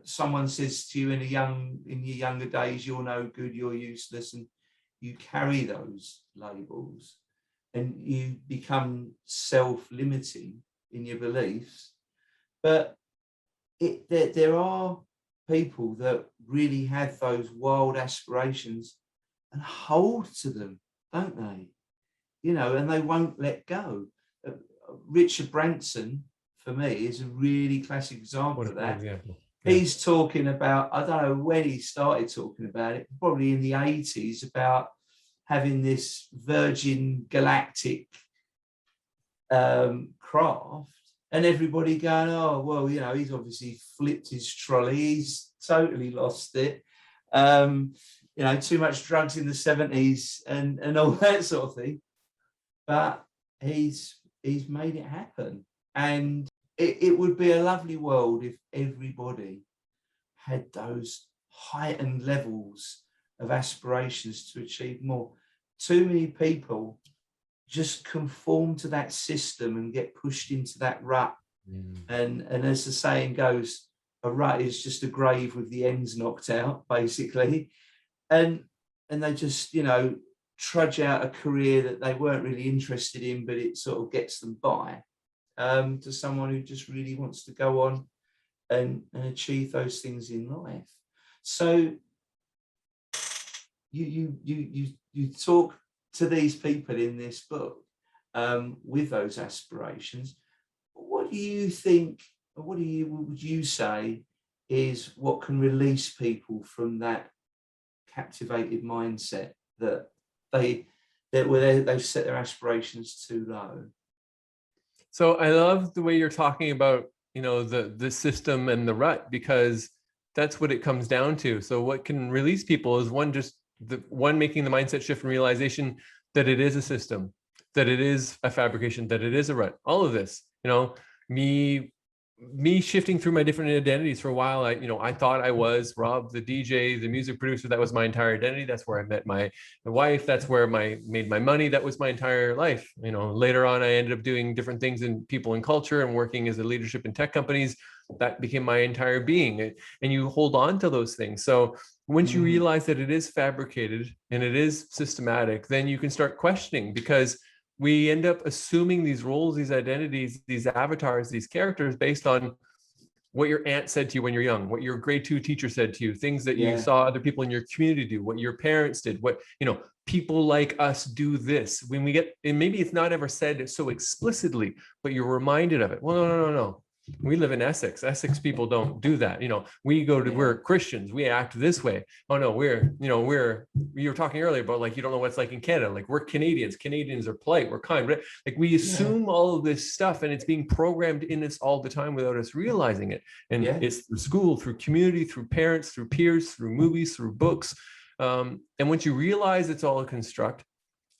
Someone says to you in your younger days, you're no good, you're useless, and you carry those labels, and you become self-limiting in your beliefs. But there are people that really have those wild aspirations and hold to them, don't they? you know, and they won't let go. Richard Branson, for me, is a really classic example of that. Example. Yeah. He's talking about, I don't know when he started talking about it, probably in the 80s, about having this Virgin Galactic craft, and everybody going, oh, well, you know, he's obviously flipped his trolley, he's totally lost it. You know, too much drugs in the 70s and all that sort of thing. But he's made it happen. And it would be a lovely world if everybody had those heightened levels of aspirations to achieve more. Too many people just conform to that system and get pushed into that rut. And as the saying goes, a rut is just a grave with the ends knocked out, basically. And they just, you know, trudge out a career that they weren't really interested in, but it sort of gets them by, to someone who just really wants to go on and achieve those things in life. So you talk to these people in this book with those aspirations. What do you think, or would you say is what can release people from that captivated mindset that they've set their aspirations too low? So I love the way you're talking about, you know, the system and the rut, because that's what it comes down to. So what can release people is one making the mindset shift and realization that it is a system, that it is a fabrication, that it is a rut. All of this, you know, me shifting through my different identities for a while. I thought I was Robb, the DJ, the music producer. That was my entire identity. That's where I met my wife. That's where made my money. That was my entire life. You know, later on, I ended up doing different things in people and culture and working as a leadership in tech companies. That became my entire being. And you hold on to those things. So once you realize that it is fabricated and it is systematic, then you can start questioning, because we end up assuming these roles, these identities, these avatars, these characters based on what your aunt said to you when you're young, what your grade 2 teacher said to you, things that you saw other people in your community do, what your parents did, what, you know, people like us do this. When we get, and maybe it's not ever said so explicitly, but you're reminded of it. Well, no. We live in Essex. Essex people don't do that. You know, we're Christians. We act this way. Oh no, you were talking earlier about, like, you don't know what it's like in Canada. Like, we're Canadians. Canadians are polite. We're kind. Like, we assume all of this stuff, and it's being programmed in us all the time without us realizing it. And it's through school, through community, through parents, through peers, through movies, through books. And once you realize it's all a construct,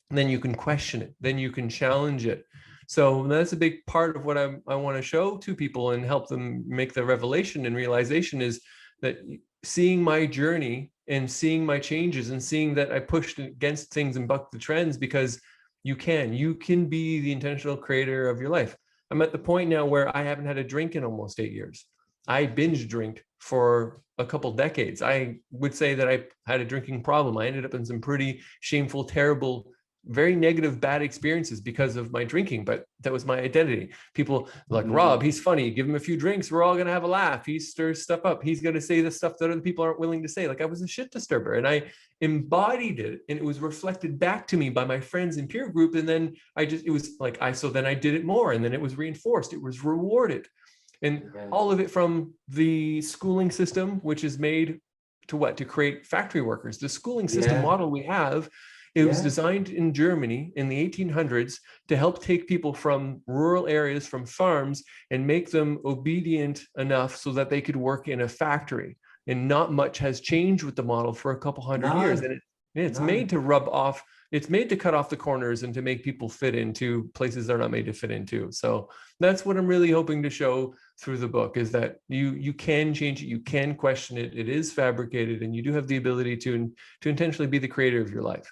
then you can question it. Then you can challenge it. So that's a big part of what I want to show to people and help them make the revelation and realization, is that seeing my journey and seeing my changes and seeing that I pushed against things and bucked the trends, because you can be the intentional creator of your life. I'm at the point now where I haven't had a drink in almost 8 years. I binge drink for a couple decades. I would say that I had a drinking problem. I ended up in some pretty shameful, terrible, very negative, bad experiences because of my drinking, but that was my identity. People like, Robb, he's funny. Give him a few drinks, we're all going to have a laugh. He stirs stuff up. He's going to say the stuff that other people aren't willing to say. Like, I was a shit disturber, and I embodied it, and it was reflected back to me by my friends and peer group. And then then I did it more, and then it was reinforced. It was rewarded. And all of it from the schooling system, which is made to create factory workers. The schooling system model we have, it was designed in Germany in the 1800s to help take people from rural areas, from farms, and make them obedient enough so that they could work in a factory. And not much has changed with the model for a couple hundred years. And it's made to rub off, it's made to cut off the corners and to make people fit into places they're not made to fit into. So that's what I'm really hoping to show through the book, is that you can change it, you can question it, it is fabricated, and you do have the ability to intentionally be the creator of your life.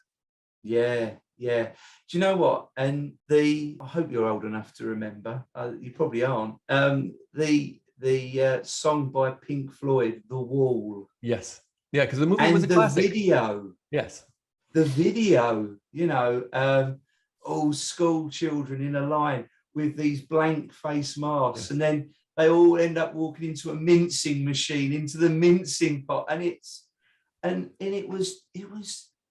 Yeah. Do you know what? And I hope you're old enough to remember. You probably aren't. The song by Pink Floyd, "The Wall." Yes. Yeah, because the movie was a classic. And the video. Yes. The video. You know, all school children in a line with these blank face masks, and then they all end up walking into a mincing machine, into the mincing pot, and it was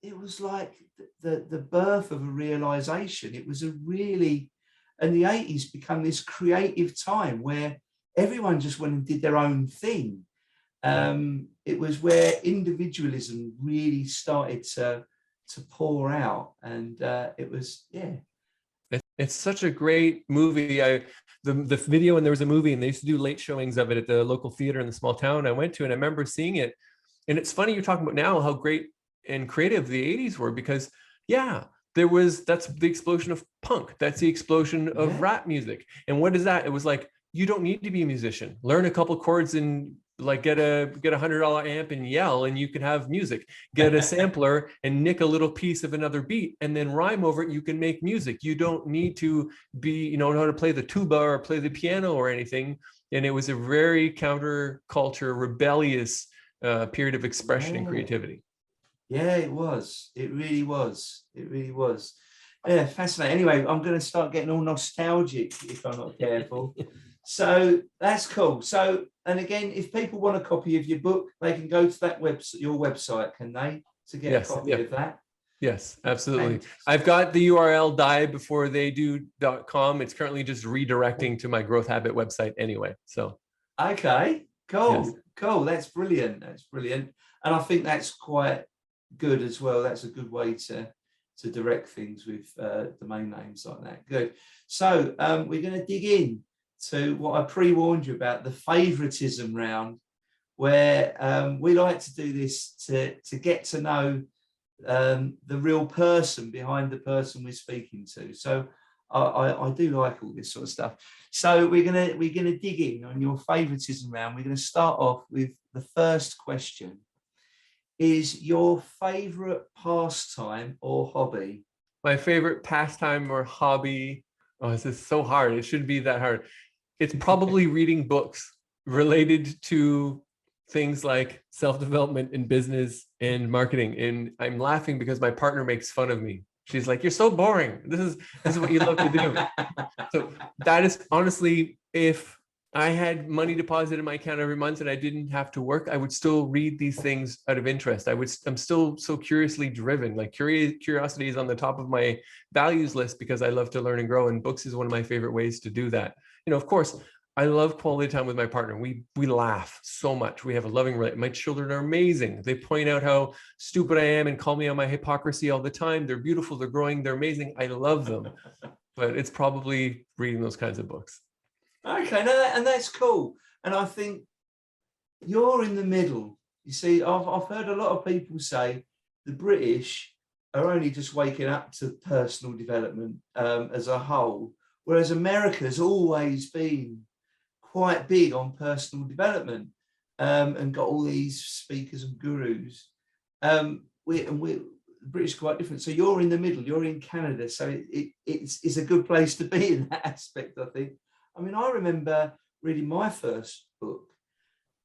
it was like the birth of a realization. It was a really, and the 80s become this creative time where everyone just went and did their own thing. It was where individualism really started to pour out, and it was, yeah. It's such a great movie. The video, and there was a movie, and they used to do late showings of it at the local theater in the small town I went to, and I remember seeing it. And it's funny you're talking about now how great and creative the 80s were, because yeah, that's the explosion of punk. That's the explosion of rap music. And what is that? It was like, you don't need to be a musician. Learn a couple chords and like get a $100 amp and yell, and you can have music. Get a sampler and nick a little piece of another beat and then rhyme over it. You can make music. You don't need to be, know how to play the tuba or play the piano or anything. And it was a very counterculture, rebellious period of expression and creativity. Yeah, it was. It really was. It really was. Yeah, fascinating. Anyway, I'm going to start getting all nostalgic if I'm not careful. So that's cool. So, and again, if people want a copy of your book, they can go to that website, your website, can they, to get a copy of that? Yes, absolutely. I've got the URL diebeforetheydo.com. It's currently just redirecting to my Growth Habit website anyway. So, okay, cool, yes. Cool. That's brilliant. That's brilliant. And I think that's quite good as well. That's a good way to direct things with domain names like that. Good. So we're going to dig in to what I pre-warned you about, the favoritism round, where we like to do this to get to know the real person behind the person we're speaking to. So I do like all this sort of stuff. So we're gonna dig in on your favoritism round. We're going to start off with the first question. Is your favorite pastime or hobby? My favorite pastime or hobby. Oh, this is so hard. It shouldn't be that hard. It's probably reading books related to things like self-development and business and marketing. And I'm laughing because my partner makes fun of me. She's like, "You're so boring. This is what you love to do." So that is honestly, if I had money deposited in my account every month and I didn't have to work, I would still read these things out of interest. I'm still so curiously driven. Like curiosity is on the top of my values list because I love to learn and grow, and books is one of my favorite ways to do that. Of course, I love quality time with my partner. We laugh so much. We have a loving relationship. My children are amazing. They point out how stupid I am and call me on my hypocrisy all the time. They're beautiful. They're growing. They're amazing. I love them. But it's probably reading those kinds of books. Okay, no, and that's cool. And I think you're in the middle. You see, I've heard a lot of people say the British are only just waking up to personal development as a whole, whereas America's always been quite big on personal development and got all these speakers and gurus. The British are quite different. So you're in the middle. You're in Canada, so it's a good place to be in that aspect, I think. I mean, I remember reading my first book,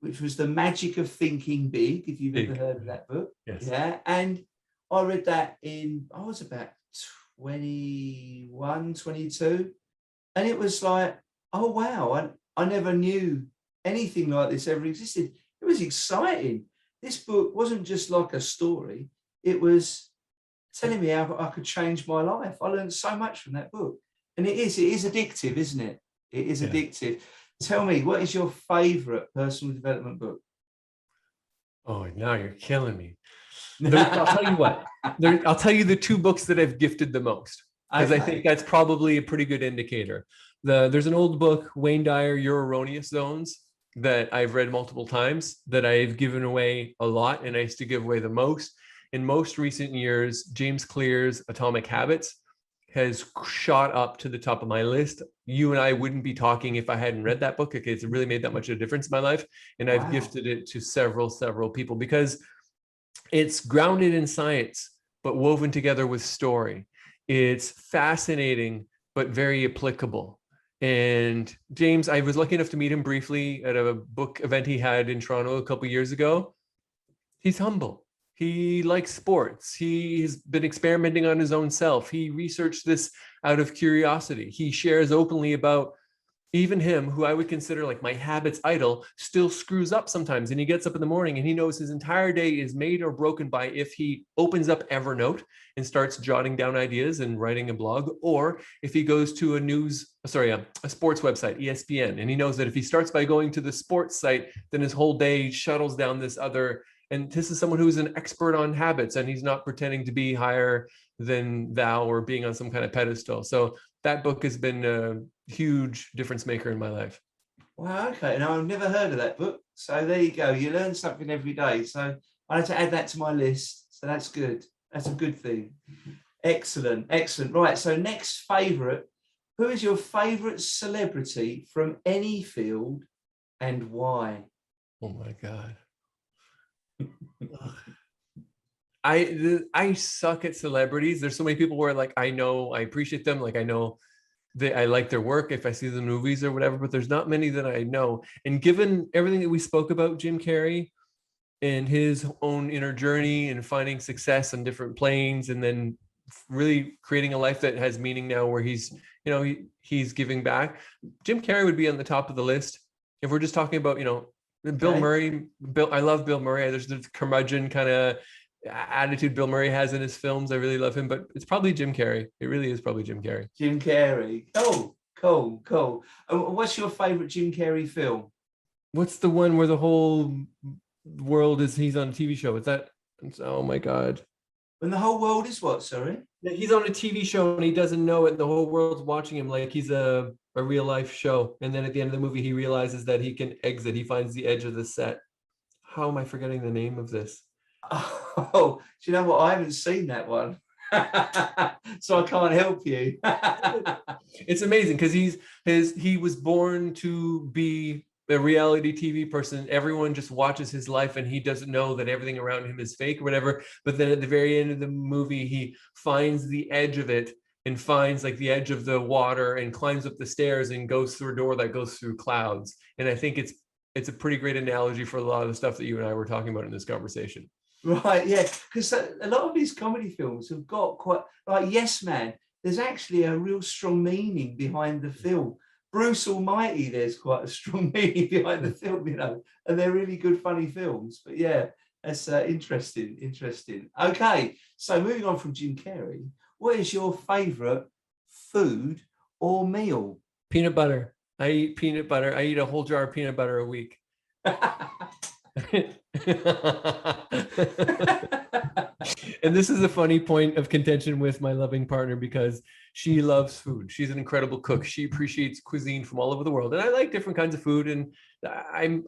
which was The Magic of Thinking Big, if you've ever heard of that book. Yes. Yeah. And I read that I was about 21, 22. And it was like, oh, wow, I never knew anything like this ever existed. It was exciting. This book wasn't just like a story. It was telling me how I could change my life. I learned so much from that book. And it is addictive, isn't it? It is addictive. Tell me, what is your favorite personal development book? Oh, now you're killing me. I'll tell you what. I'll tell you the two books that I've gifted the most, because I think that's probably a pretty good indicator. There's an old book, Wayne Dyer, Your Erroneous Zones, that I've read multiple times, that I've given away a lot, and I used to give away the most. In most recent years, James Clear's Atomic Habits has shot up to the top of my list. You and I wouldn't be talking if I hadn't read that book. Okay, it's really made that much of a difference in my life. And I've gifted it to several people because it's grounded in science, but woven together with story. It's fascinating, but very applicable. And James, I was lucky enough to meet him briefly at a book event he had in Toronto a couple of years ago. He's humble. He likes sports. He's been experimenting on his own self. He researched this out of curiosity. He shares openly about even him, who I would consider like my habits idol, still screws up sometimes. And he gets up in the morning and he knows his entire day is made or broken by if he opens up Evernote and starts jotting down ideas and writing a blog, or if he goes to a sports website, ESPN, and he knows that if he starts by going to the sports site, then his whole day shuttles down this other. And this is someone who's an expert on habits, and he's not pretending to be higher than thou or being on some kind of pedestal. So that book has been a huge difference maker in my life. Wow, okay. Now, I've never heard of that book. So there you go. You learn something every day. So I had to add that to my list. So that's good. That's a good thing. Excellent. Excellent. Right. So next favourite. Who is your favourite celebrity from any field and why? Oh my God. I suck at celebrities. There's so many people where like I know I appreciate them, like I know I like their work if I see the movies or whatever, but there's not many that I know. And given everything that we spoke about Jim Carrey and his own inner journey and finding success on different planes, and then really creating a life that has meaning now, where he's he's giving back, Jim Carrey would be on the top of the list. If we're just talking about Bill Murray, I love Bill Murray. There's the curmudgeon kind of attitude Bill Murray has in his films. I really love him, but it's probably Jim Carrey. It really is probably Jim Carrey. Jim Carrey. Cool. What's your favorite Jim Carrey film? What's the one where the whole world he's on a TV show? Is that, oh my God. When the whole world is what, sorry? He's on a TV show and he doesn't know it, and the whole world's watching him like he's a real life show. And then at the end of the movie, he realizes that he can exit. He finds the edge of the set. How am I forgetting the name of this? Oh, do you know what? I haven't seen that one. So I can't help you. It's amazing because he was born to be a reality TV person. Everyone just watches his life and he doesn't know that everything around him is fake or whatever. But then at the very end of the movie, he finds the edge of it and finds like the edge of the water and climbs up the stairs and goes through a door that goes through clouds. And I think it's a pretty great analogy for a lot of the stuff that you and I were talking about in this conversation. Right, yeah, because a lot of these comedy films have got quite, like Yes Man, there's actually a real strong meaning behind the film. Bruce Almighty, there's quite a strong meaning behind the film, and they're really good, funny films. But yeah, that's interesting. Okay, so moving on from Jim Carrey, what is your favourite food or meal? Peanut butter. I eat peanut butter. I eat a whole jar of peanut butter a week. And this is a funny point of contention with my loving partner because she loves food. She's an incredible cook. She appreciates cuisine from all over the world, and I like different kinds of food. And I'm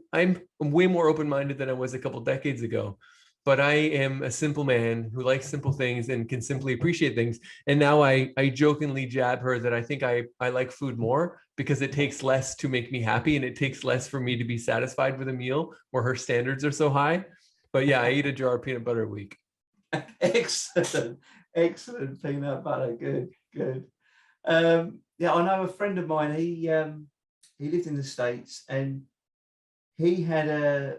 way more open-minded than I was a couple decades ago. But I am a simple man who likes simple things and can simply appreciate things. And now I jokingly jab her that I think I like food more because it takes less to make me happy and it takes less for me to be satisfied with a meal where her standards are so high. But yeah, I eat a jar of peanut butter a week. Excellent peanut butter. Good. Yeah, I know a friend of mine. He lived in the States and he had a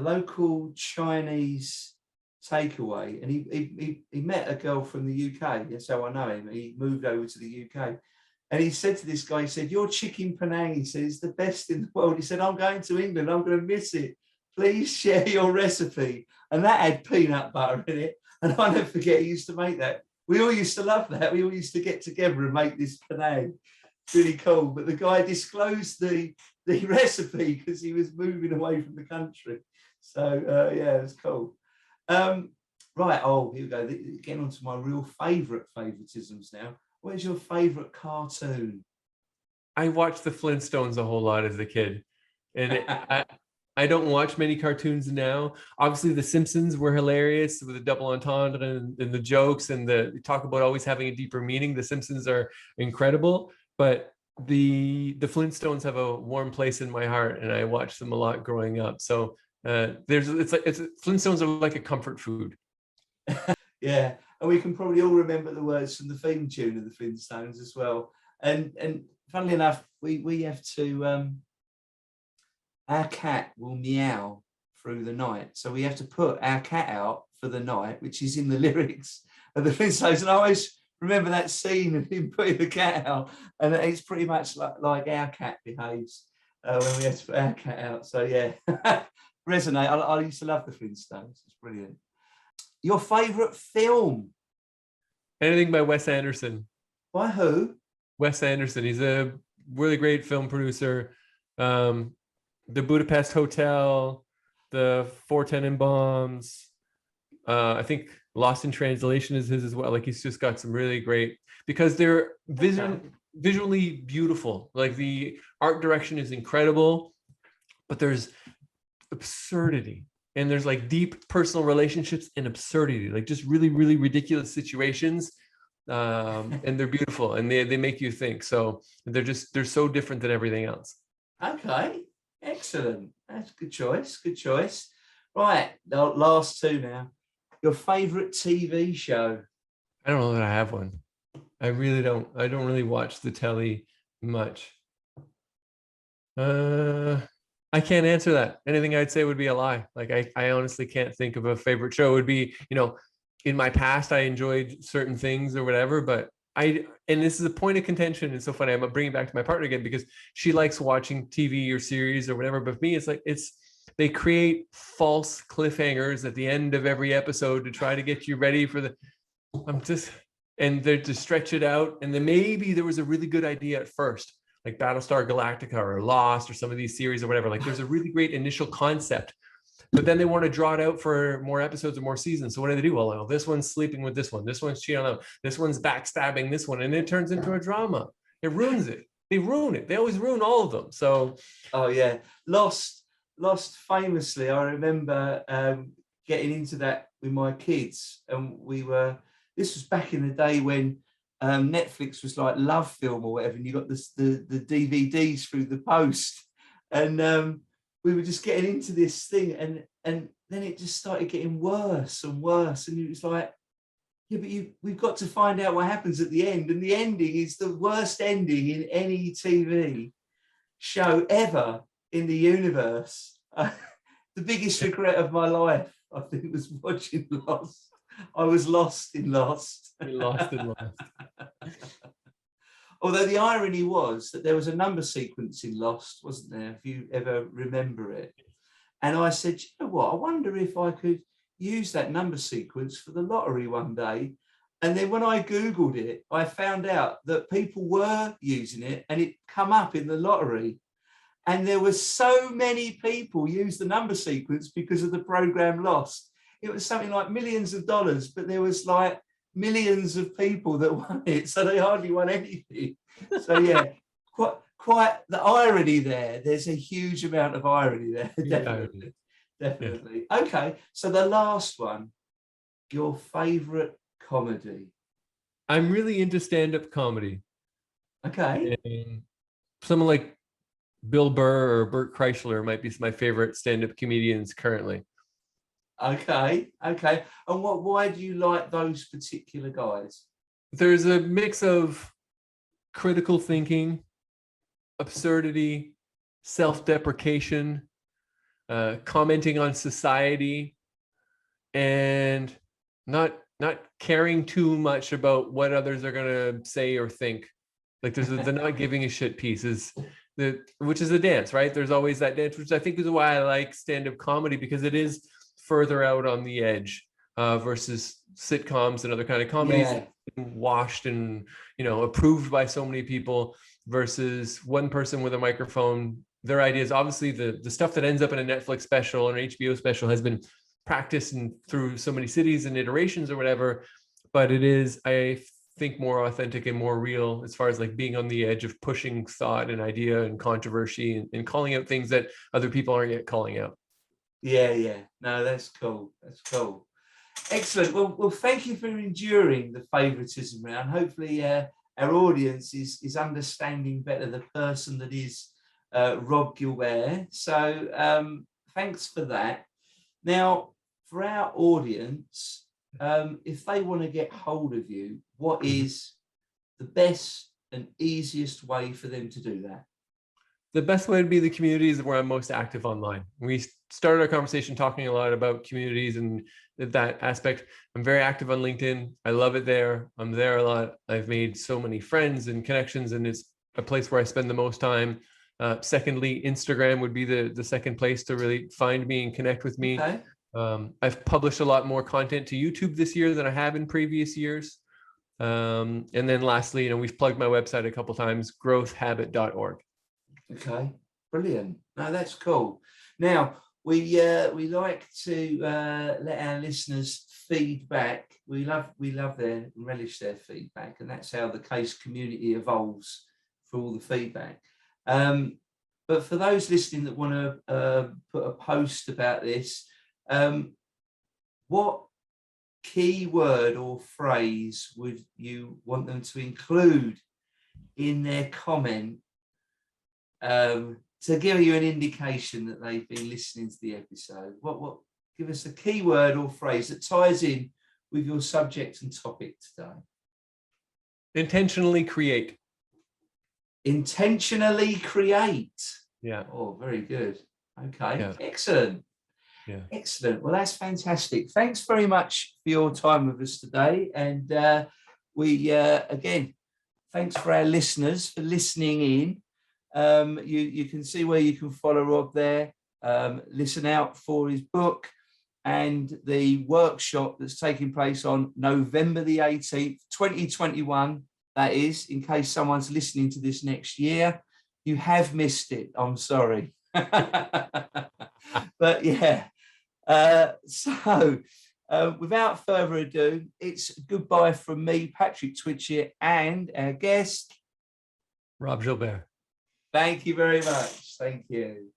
local Chinese takeaway, and he met a girl from the UK. That's how I know him. He moved over to the UK, and he said to this guy, he said, "Your chicken Penang," he said, "is the best in the world." He said, "I'm going to England. I'm going to miss it. Please share your recipe." And that had peanut butter in it. And I'll never forget, he used to make that. We all used to love that. We all used to get together and make this Penang. Really cool. But the guy disclosed the recipe because he was moving away from the country. So yeah, it was cool. Right. Oh, here we go. Getting on to my real favoritisms now. What is your favorite cartoon? I watched the Flintstones a whole lot as a kid, and I don't watch many cartoons now. Obviously, The Simpsons were hilarious with the double entendre and the jokes and the talk about always having a deeper meaning. The Simpsons are incredible, but the Flintstones have a warm place in my heart, and I watched them a lot growing up. So Flintstones are like a comfort food. Yeah, and we can probably all remember the words from the theme tune of the Flintstones as well. And funnily enough, we have to. Our cat will meow through the night, so we have to put our cat out for the night, which is in the lyrics of the Flintstones. And I always remember that scene of him putting the cat out, and it's pretty much like our cat behaves when we had to put our cat out. So yeah, resonate. I used to love the Flintstones. It's brilliant. Your favourite film? Anything by Wes Anderson. By who? Wes Anderson. He's a really great film producer. The Budapest Hotel, the Four Tenenbaums. I think Lost in Translation is his as well. Like he's just got some really great, because they're visually beautiful. Like the art direction is incredible, but there's absurdity. And there's like deep personal relationships and absurdity, like just really, really ridiculous situations. And they're beautiful and they make you think. So they're so different than everything else. Okay, excellent. That's a good choice. Good choice. Right, the last two now. Your favorite TV show? I don't know that I have one. I really don't. I don't really watch the telly much. I can't answer that. Anything I'd say would be a lie. Like I honestly can't think of a favorite show. It would be, in my past, I enjoyed certain things or whatever, but and this is a point of contention. It's so funny. I'm bringing it back to my partner again because she likes watching TV or series or whatever. But for me, it's like, they create false cliffhangers at the end of every episode to try to get you ready for and they're to stretch it out. And then maybe there was a really good idea at first, like Battlestar Galactica or Lost or some of these series or whatever. Like there's a really great initial concept, but then they want to draw it out for more episodes or more seasons. So what do they do? Well, this one's sleeping with this one. This one's cheating on them. This one's backstabbing this one. And it turns into a drama. It ruins it. They ruin it. They always ruin all of them. So. Oh yeah. Lost famously, I remember getting into that with my kids. And this was back in the day when Netflix was like Love Film or whatever, and you got the DVDs through the post. And we were just getting into this thing, and then it just started getting worse and worse. And it was like, yeah, but we've got to find out what happens at the end. And the ending is the worst ending in any TV show ever in the universe. The biggest regret of my life, I think, was watching Lost. I was lost in Lost. You're lost in Lost. Although the irony was that there was a number sequence in Lost, wasn't there? If you ever remember it. And I said, you know what? I wonder if I could use that number sequence for the lottery one day. And then when I Googled it, I found out that people were using it and it come up in the lottery. And there were so many people use the number sequence because of the program Lost. It was something like millions of dollars, but there was like millions of people that won it, so they hardly won anything. So yeah, quite the irony there. There's a huge amount of irony there. Definitely. Yeah. Okay, so the last one, your favorite comedy? I'm really into stand-up comedy. Okay. And someone like Bill Burr or Bert Kreischer might be my favorite stand-up comedians currently. Okay. And why do you like those particular guys? There's a mix of critical thinking, absurdity, self-deprecation, commenting on society, and not caring too much about what others are going to say or think. Like there's the not giving a shit piece which is a dance, right? There's always that dance, which I think is why I like stand-up comedy, because it is further out on the edge versus sitcoms and other kind of comedies. Yeah. Washed and approved by so many people versus one person with a microphone. Their ideas, obviously the stuff that ends up in a Netflix special or an HBO special has been practiced through so many cities and iterations or whatever, but it is, I think, more authentic and more real as far as like being on the edge of pushing thought and idea and controversy and calling out things that other people aren't yet calling out. Yeah. No, that's cool. Excellent. Well, thank you for enduring the favoritism round. Hopefully our audience is understanding better the person that is Robb Gilbear. So thanks for that. Now, for our audience, if they want to get hold of you, what is the best and easiest way for them to do that? The best way to be the community is where I'm most active online. We started our conversation talking a lot about communities and that aspect. I'm very active on LinkedIn. I love it there. I'm there a lot. I've made so many friends and connections, and it's a place where I spend the most time. Secondly, Instagram would be the second place to really find me and connect with me. Okay. I've published a lot more content to YouTube this year than I have in previous years. And then lastly, we've plugged my website a couple times, growthhabit.org. Okay, brilliant. No, that's cool. Now, we like to let our listeners feedback. We love their relish their feedback, and that's how the case community evolves through all the feedback. But for those listening that want to put a post about this, what key word or phrase would you want them to include in their comment to give you an indication that they've been listening to the episode? What give us a key word or phrase that ties in with your subject and topic today. Intentionally create. Intentionally create. Yeah. Oh, very good. Okay. Yeah. Excellent. Yeah. Excellent. Well, that's fantastic. Thanks very much for your time with us today. And we, again, thanks for our listeners for listening in. You can see where you can follow Rob there. Listen out for his book and the workshop that's taking place on November the 18th, 2021. That is, in case someone's listening to this next year. You have missed it. I'm sorry. But yeah. Without further ado, it's goodbye from me, Patrick Twitchett, and our guest, Robb Gilbear. Thank you very much. Thank you.